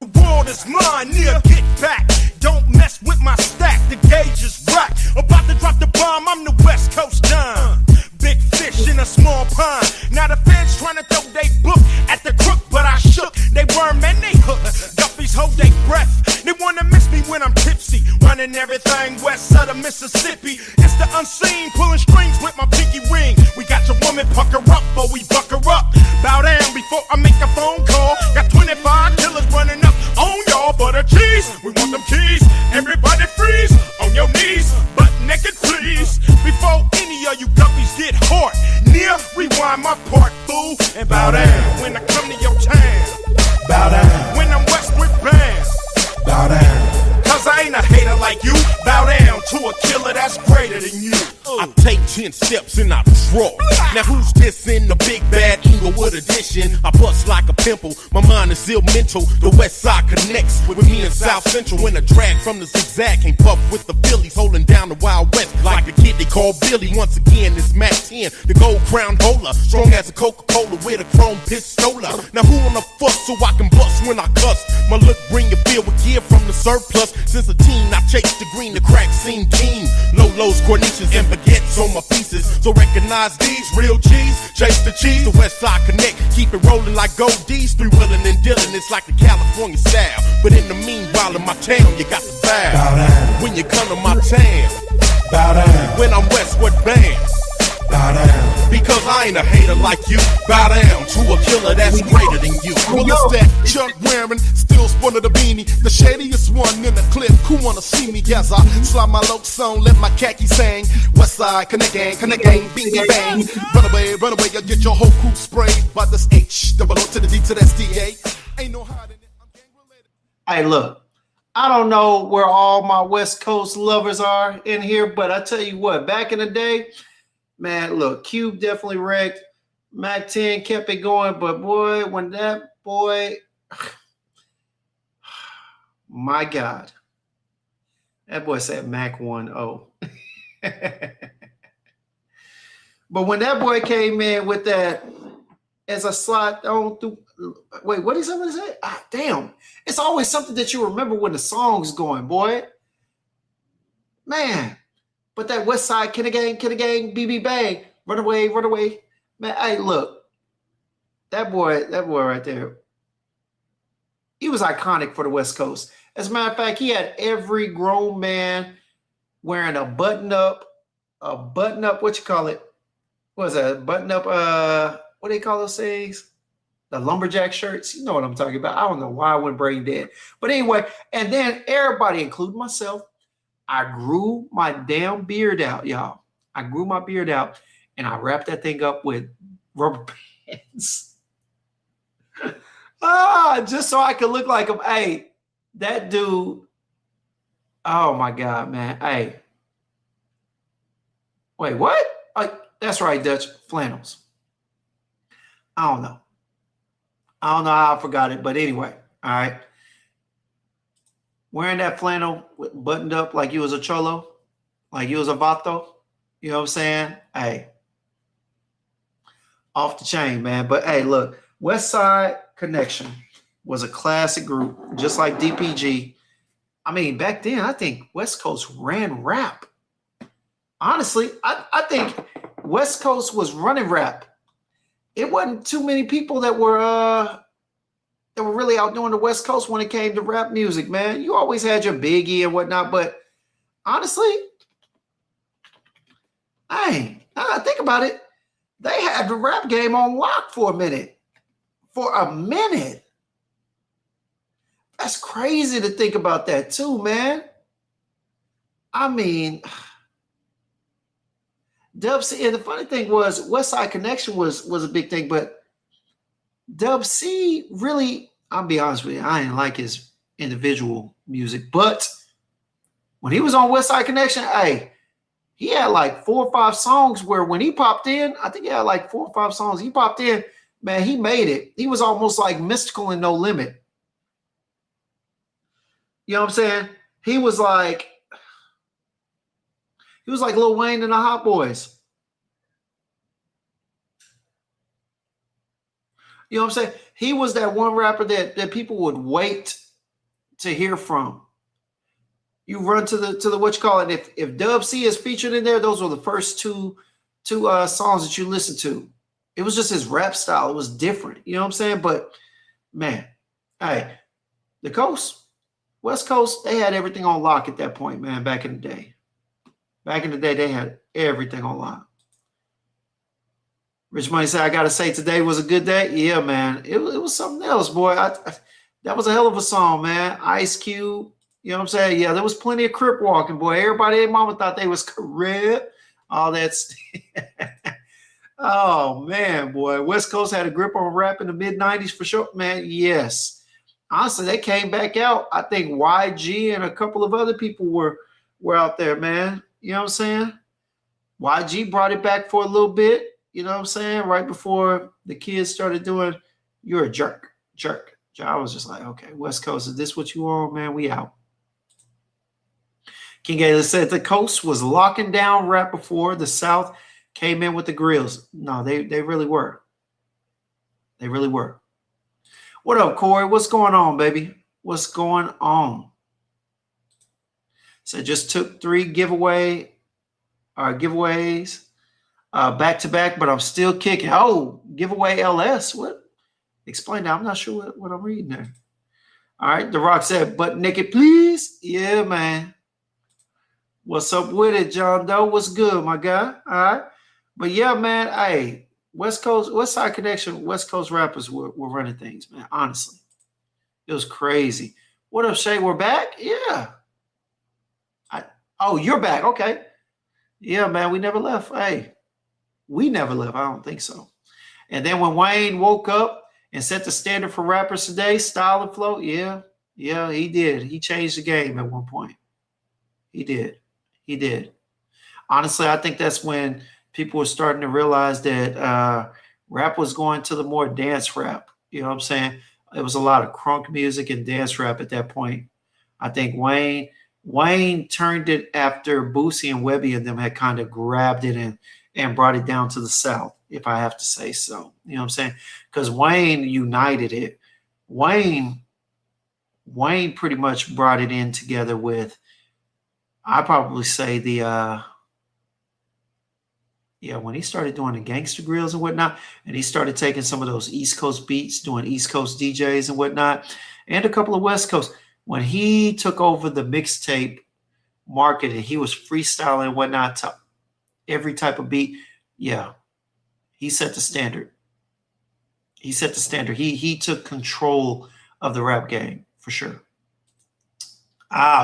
The world is mine, near get back. Don't mess with my stack, the gauge is right. About to drop the bomb, I'm the West Coast Don. Big fish in a small pond. Now the feds trying to throw they book at the crook, but I shook. They worm and they hook. Guppies hold they breath. They wanna miss me when I'm tipsy. Running everything west of the Mississippi. It's the unseen, pulling strings with my pinky ring. We got your woman pucker up, but we buck her up. Bow down before I make a phone call. Got 25 killers running up on y'all for the cheese. We want them keys. Everybody freeze on your knees, butt naked please. Before any of you guppies get hard, near rewind my part, fool, and bow down when I come to your town. Bow down when I'm westward bound. Bow down, cause I ain't a hater like you. Bow down to a killer that's greater than you. I take 10 steps and I draw. Now who's this in the big bad Inglewood edition? I bust like a pimple, my mind is ill mental. The west side connects with me in South Central. When a drag from the zigzag came puff with the Phillies, holding down the Wild West like a kid they call Billy. Once again, it's Mac 10, the gold crown holder, strong as a Coca-Cola with a chrome pistola. Now who on the fuss so I can bust when I cuss? My look bring you feel with gear from the surplus. Since a teen, I chased the green, the crack scene keen. Lolos, corniches, and baguettes on my pieces. So recognize these real G's. Chase the cheese, the West Side Connect. Keep it rolling like gold D's. Three willing and dealing, it's like the Californian style. But in the meanwhile, in my town, you got to bow. Bow down. When you come to my town, bow down. When I'm westward bound, bow down. Because I ain't a hater like you. Bow down to a killer that's greater than you. Well, it's that Chuck wearing, still sporting the beanie. The shadiest one in the clip. Who wanna see me? Yes, I slide my lokes on, let my khaki sang. West Side, connect gang, bing bang. Run away, you get your whole crew sprayed by this H, double O to the D to the STA. Ain't no hiding it. I'm gang related. Hey, look, I don't know where all my West Coast lovers are in here, but I tell you what, back in the day, man, look, Cube definitely wrecked. Mac 10 kept it going, but boy, when that boy, my God, that boy said Mac 1-0. But when that boy came in with that, as a slide on through, wait, what is that? What is that? Ah, damn. It's always something that you remember when the song's going, boy. Man. But that West Side, Kid Gang, BB Bang, run away. Man, hey, look. That boy right there, he was iconic for the West Coast. As a matter of fact, he had every grown man wearing a button-up, what you call it? What is that? Button-up, what do they call those things? The lumberjack shirts. You know what I'm talking about. I don't know why I went brain dead. But anyway, and then everybody, including myself, I grew my damn beard out, y'all. I grew my beard out, and I wrapped that thing up with rubber bands. Just so I could look like him. Hey, that dude, oh, my God, man. Hey. Wait, what? That's right, Dutch. Flannels. I don't know how I forgot it, but anyway, all right. Wearing that flannel buttoned up like you was a cholo, like you was a vato, you know what I'm saying? Hey, off the chain, man. But hey, look, West Side Connection was a classic group, just like DPG. I mean, back then, I think West Coast ran rap. Honestly, I think West Coast was running rap. It wasn't too many people that were really out doing the West Coast when it came to rap music, man. You always had your Biggie and whatnot, but honestly, now I think about it, they had the rap game on lock for a minute. That's crazy to think about that too, man. I mean, Dub C, and the funny thing was West Side Connection was a big thing, but Dub C really I'll be honest with you, I didn't like his individual music. But when he was on West Side Connection, hey, he had like 4 or 5 songs where when he popped in, I think he had like 4 or 5 songs. He popped in, man, he made it. He was almost like Mystical and No Limit. You know what I'm saying? He was like Lil Wayne and the Hot Boys. You know what I'm saying? He was that one rapper that people would wait to hear from. You run to the what you call it. If Dub C is featured in there, those were the first two songs that you listen to. It was just his rap style. It was different. You know what I'm saying? But man, hey, the coast. West Coast, they had everything on lock at that point, man, back in the day. Back in the day, they had everything on lock. Rich Money said, I got to say, today was a good day. Yeah, man. It was something else, boy. That was a hell of a song, man. Ice Cube, you know what I'm saying? Yeah, there was plenty of crip walking, boy. Everybody, their mama thought they was crip. All that. Oh, man, boy. West Coast had a grip on rap in the mid-90s for sure, man. Yes. Honestly, they came back out. I think YG and a couple of other people were out there, man. You know what I'm saying? YG brought it back for a little bit. You know what I'm saying? Right before the kids started doing, you're a jerk. I was just like, okay, West Coast, is this what you on, man? We out. King Gaylor said the coast was locking down rap before the South came in with the grills. No, they really were. They really were. What up, Corey? What's going on, baby? What's going on? So just took 3 giveaways back to back, but I'm still kicking. Oh, giveaway LS. What? Explain that. I'm not sure what I'm reading there. All right. The Rock said, "But naked, please." Yeah, man. What's up with it, John Doe? What's good, my guy? All right. But yeah, man. Hey. West Side Connection, West Coast rappers were running things, man. Honestly, it was crazy. What up, Shay? We're back? Yeah. Oh, you're back. Okay. Yeah, man. We never left. Hey, we never left. I don't think so. And then when Wayne woke up and set the standard for rappers today, style and flow, yeah, he did. He changed the game at one point. He did. Honestly, I think that's when people were starting to realize that rap was going to the more dance rap. You know what I'm saying? It was a lot of crunk music and dance rap at that point. I think Wayne turned it after Boosie and Webby and them had kind of grabbed it and brought it down to the South, if I have to say so. You know what I'm saying? Because Wayne united it. Wayne pretty much brought it in together with, I probably say when he started doing the gangster grills and whatnot, and he started taking some of those East Coast beats, doing East Coast DJs and whatnot, and a couple of West Coast. When he took over the mixtape market and he was freestyling and whatnot to every type of beat, yeah, he set the standard. He took control of the rap game for sure.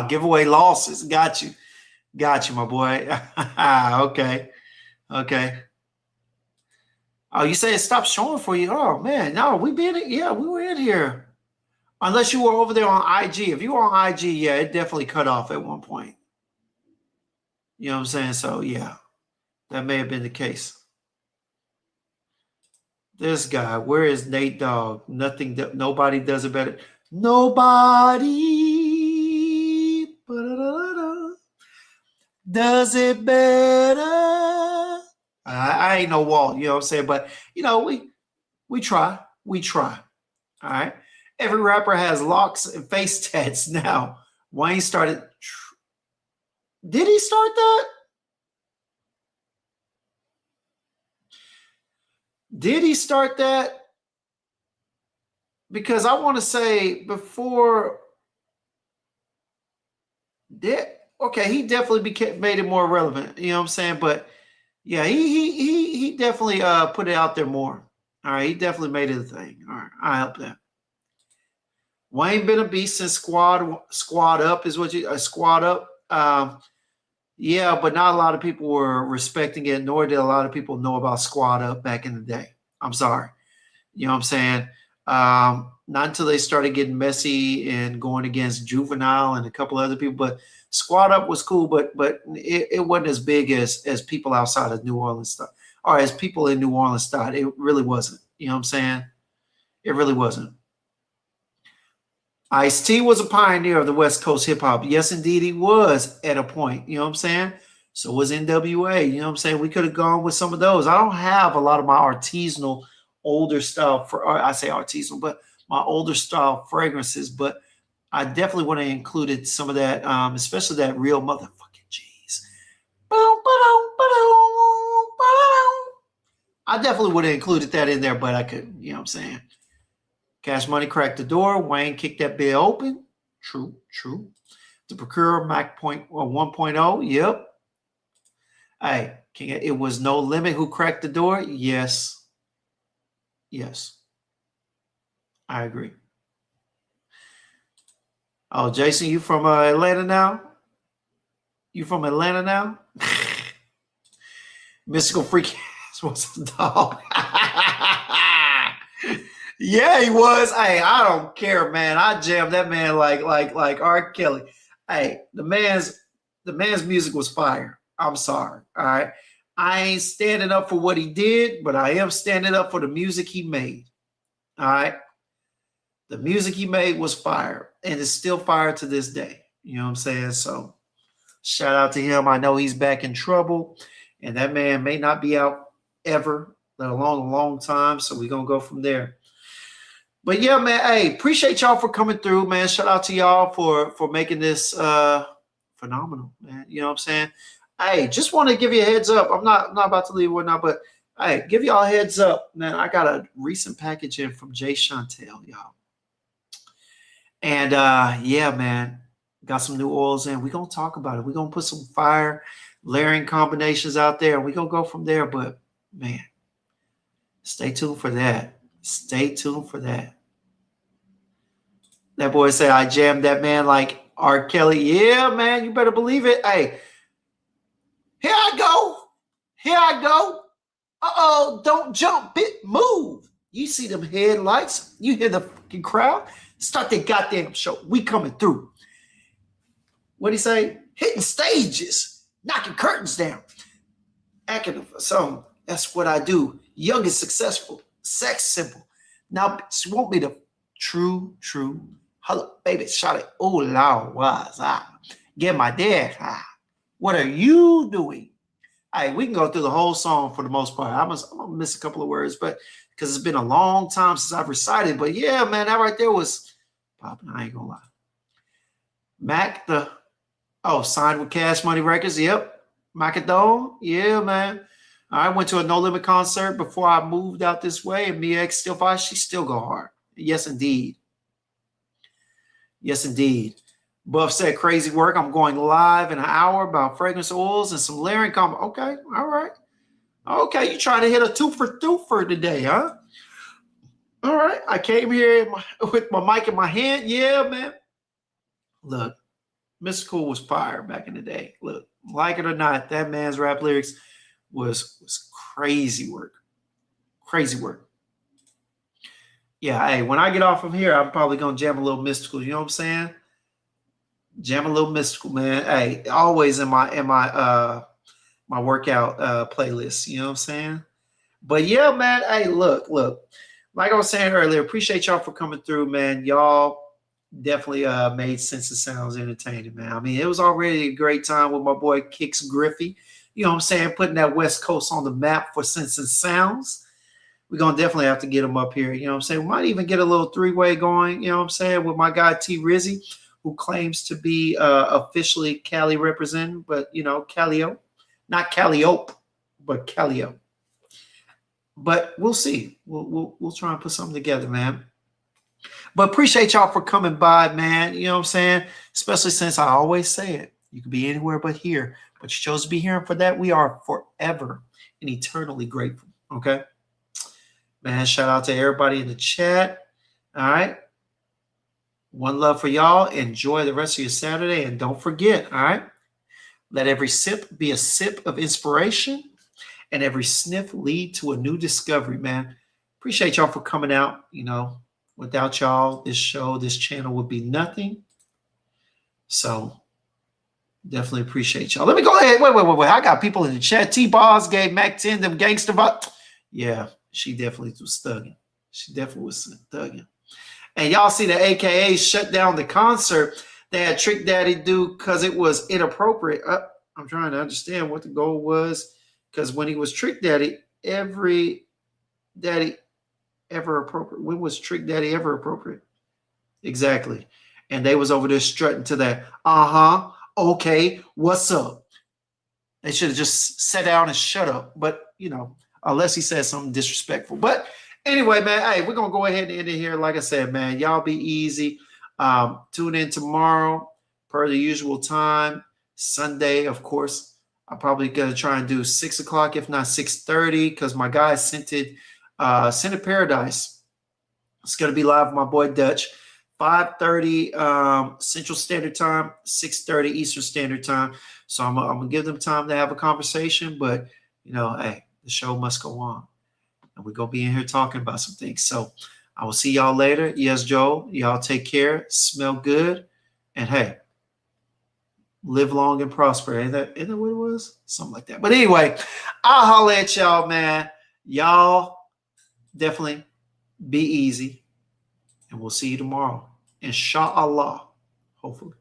Giveaway losses. Got you, my boy. Okay. Oh, you say it stopped showing for you? Oh man, no, we were in here. Unless you were over there on IG. If you were on IG, yeah, it definitely cut off at one point. You know what I'm saying? So yeah, that may have been the case. This guy, where is Nate Dogg? Nobody does it better. Nobody does it better. I ain't no wall, you know what I'm saying? But, you know, we try. All right. Every rapper has locks and face tats now. Wayne started. Did he start that? Did he start that? Because I want to say before. Okay, he definitely made it more relevant. You know what I'm saying? But yeah, he definitely put it out there more. All right, he definitely made it a thing. All right, I help that. Wayne been a beast since Squad Up is what you Squad Up. Yeah, but not a lot of people were respecting it, nor did a lot of people know about Squad Up back in the day. I'm sorry. You know what I'm saying? Not until they started getting messy and going against Juvenile and a couple other people. But Squad Up was cool, but it wasn't as big as people outside of New Orleans thought, or as people in New Orleans thought. It really wasn't. You know what I'm saying? It really wasn't. Ice-T was a pioneer of the West Coast hip hop. Yes, indeed, he was at a point. You know what I'm saying? So was NWA. You know what I'm saying? We could have gone with some of those. I don't have a lot of my artisanal, older style, I say artisanal, but my older style fragrances, but I definitely would have included some of that, especially that real motherfucking G's. I definitely would have included that in there, but I couldn't. You know what I'm saying? Cash Money cracked the door. Wayne kicked that bit open. True. The Procurer Mac 1.0. Yep. Hey, it was No Limit who cracked the door. Yes. I agree. Oh, Jason, you from Atlanta now? You from Atlanta now? Mystical Freak was a dog. Yeah, he was. Hey, I don't care, man. I jammed that man like R. Kelly. Hey, the man's music was fire. I'm sorry. All right. I ain't standing up for what he did, but I am standing up for the music he made. All right. The music he made was fire, and it's still fire to this day. You know what I'm saying? So shout out to him. I know he's back in trouble, and that man may not be out ever, let alone a long time. So we're going to go from there. But yeah, man, hey, appreciate y'all for coming through, man. Shout out to y'all for making this phenomenal, man. You know what I'm saying? Hey, just want to give you a heads up. I'm not about to leave or not, but hey, give y'all a heads up, man. I got a recent package in from Jay Chantel, y'all. And yeah, man, got some new oils in. We're going to talk about it. We're going to put some fire layering combinations out there, and we're going to go from there. But, man, stay tuned for that. Stay tuned for that. That boy said, I jammed that man like R. Kelly. Yeah, man, you better believe it. Hey, here I go. Uh-oh, don't jump, move. You see them headlights. You hear the fucking crowd. Start that goddamn show. We coming through. What'd he say? Hitting stages, knocking curtains down. Acting for something. That's what I do. Young and successful. Sex simple. Now, she want me to true. Hello, baby, shout it. Oh, Lord, was I? Get my dad. What are you doing? Hey, we can go through the whole song for the most part. I'm gonna miss a couple of words, but because it's been a long time since I've recited. But yeah, man, that right there was popping. I ain't gonna lie. Mac, signed with Cash Money Records. Yep. Macadone. Yeah, man. I went to a No Limit concert before I moved out this way, and Mia X still fire. She still go hard. Yes, indeed. Buff said, crazy work. I'm going live in an hour about fragrance oils and some layering combo. Okay, all right. Okay, you trying to hit a twofer today, huh? All right. I came here with my mic in my hand. Yeah, man. Look, Mr. Cool was fire back in the day. Look, like it or not, that man's rap lyrics was crazy work. Crazy work. Yeah, hey, when I get off from here, I'm probably going to jam a little Mystical. You know what I'm saying? Jam a little Mystical, man. Hey, always in my my workout playlist. You know what I'm saying? But yeah, man. Hey, look. Like I was saying earlier, appreciate y'all for coming through, man. Y'all definitely made Scentz N Soundz entertaining, man. I mean, it was already a great time with my boy Kixz Griffey. You know what I'm saying? Putting that West Coast on the map for Scentz N Soundz. We're going to definitely have to get him up here. You know what I'm saying? We might even get a little three-way going, you know what I'm saying, with my guy T. Rizzy, who claims to be officially Cali representing, but, you know, Calio. Not Calliope, but Calio. But we'll see. We'll try and put something together, man. But appreciate y'all for coming by, man. You know what I'm saying? Especially since I always say it. You could be anywhere but here. But you chose to be here, and for that, we are forever and eternally grateful. Okay? Man, shout out to everybody in the chat. All right? One love for y'all. Enjoy the rest of your Saturday. And don't forget, all right? Let every sip be a sip of inspiration, and every sniff lead to a new discovery, man. Appreciate y'all for coming out. You know, Without y'all, this show, this channel would be nothing. So definitely appreciate y'all. Let me go ahead. Wait. I got people in the chat. T-Boss gave Mac 10 them gangster vibe. Yeah, she definitely was thugging. She definitely was thugging. And y'all see the AKA shut down the concert they had Trick Daddy do because it was inappropriate. I'm trying to understand what the goal was, because when he was Trick Daddy, every daddy ever appropriate. When was Trick Daddy ever appropriate? Exactly. And they was over there strutting to that. Okay, what's up? They should have just sat down and shut up. But, you know, unless he said something disrespectful. But anyway, man, hey, we're going to go ahead and end it here. Like I said, man, y'all be easy. Tune in tomorrow per the usual time. Sunday, of course. I'm probably going to try and do 6 o'clock, if not 6:30, because my guy Scented Paradise. It's going to be live with my boy Dutch. 5:30 Central Standard Time, 6:30 Eastern Standard Time. So I'm going to give them time to have a conversation. But, you know, hey, the show must go on. And we're going to be in here talking about some things. So I will see y'all later. Yes, Joe. Y'all take care. Smell good. And, hey, live long and prosper. Ain't that what it was? Something like that. But anyway, I'll holler at y'all, man. Y'all definitely be easy. And we'll see you tomorrow. Inshallah. Hopefully.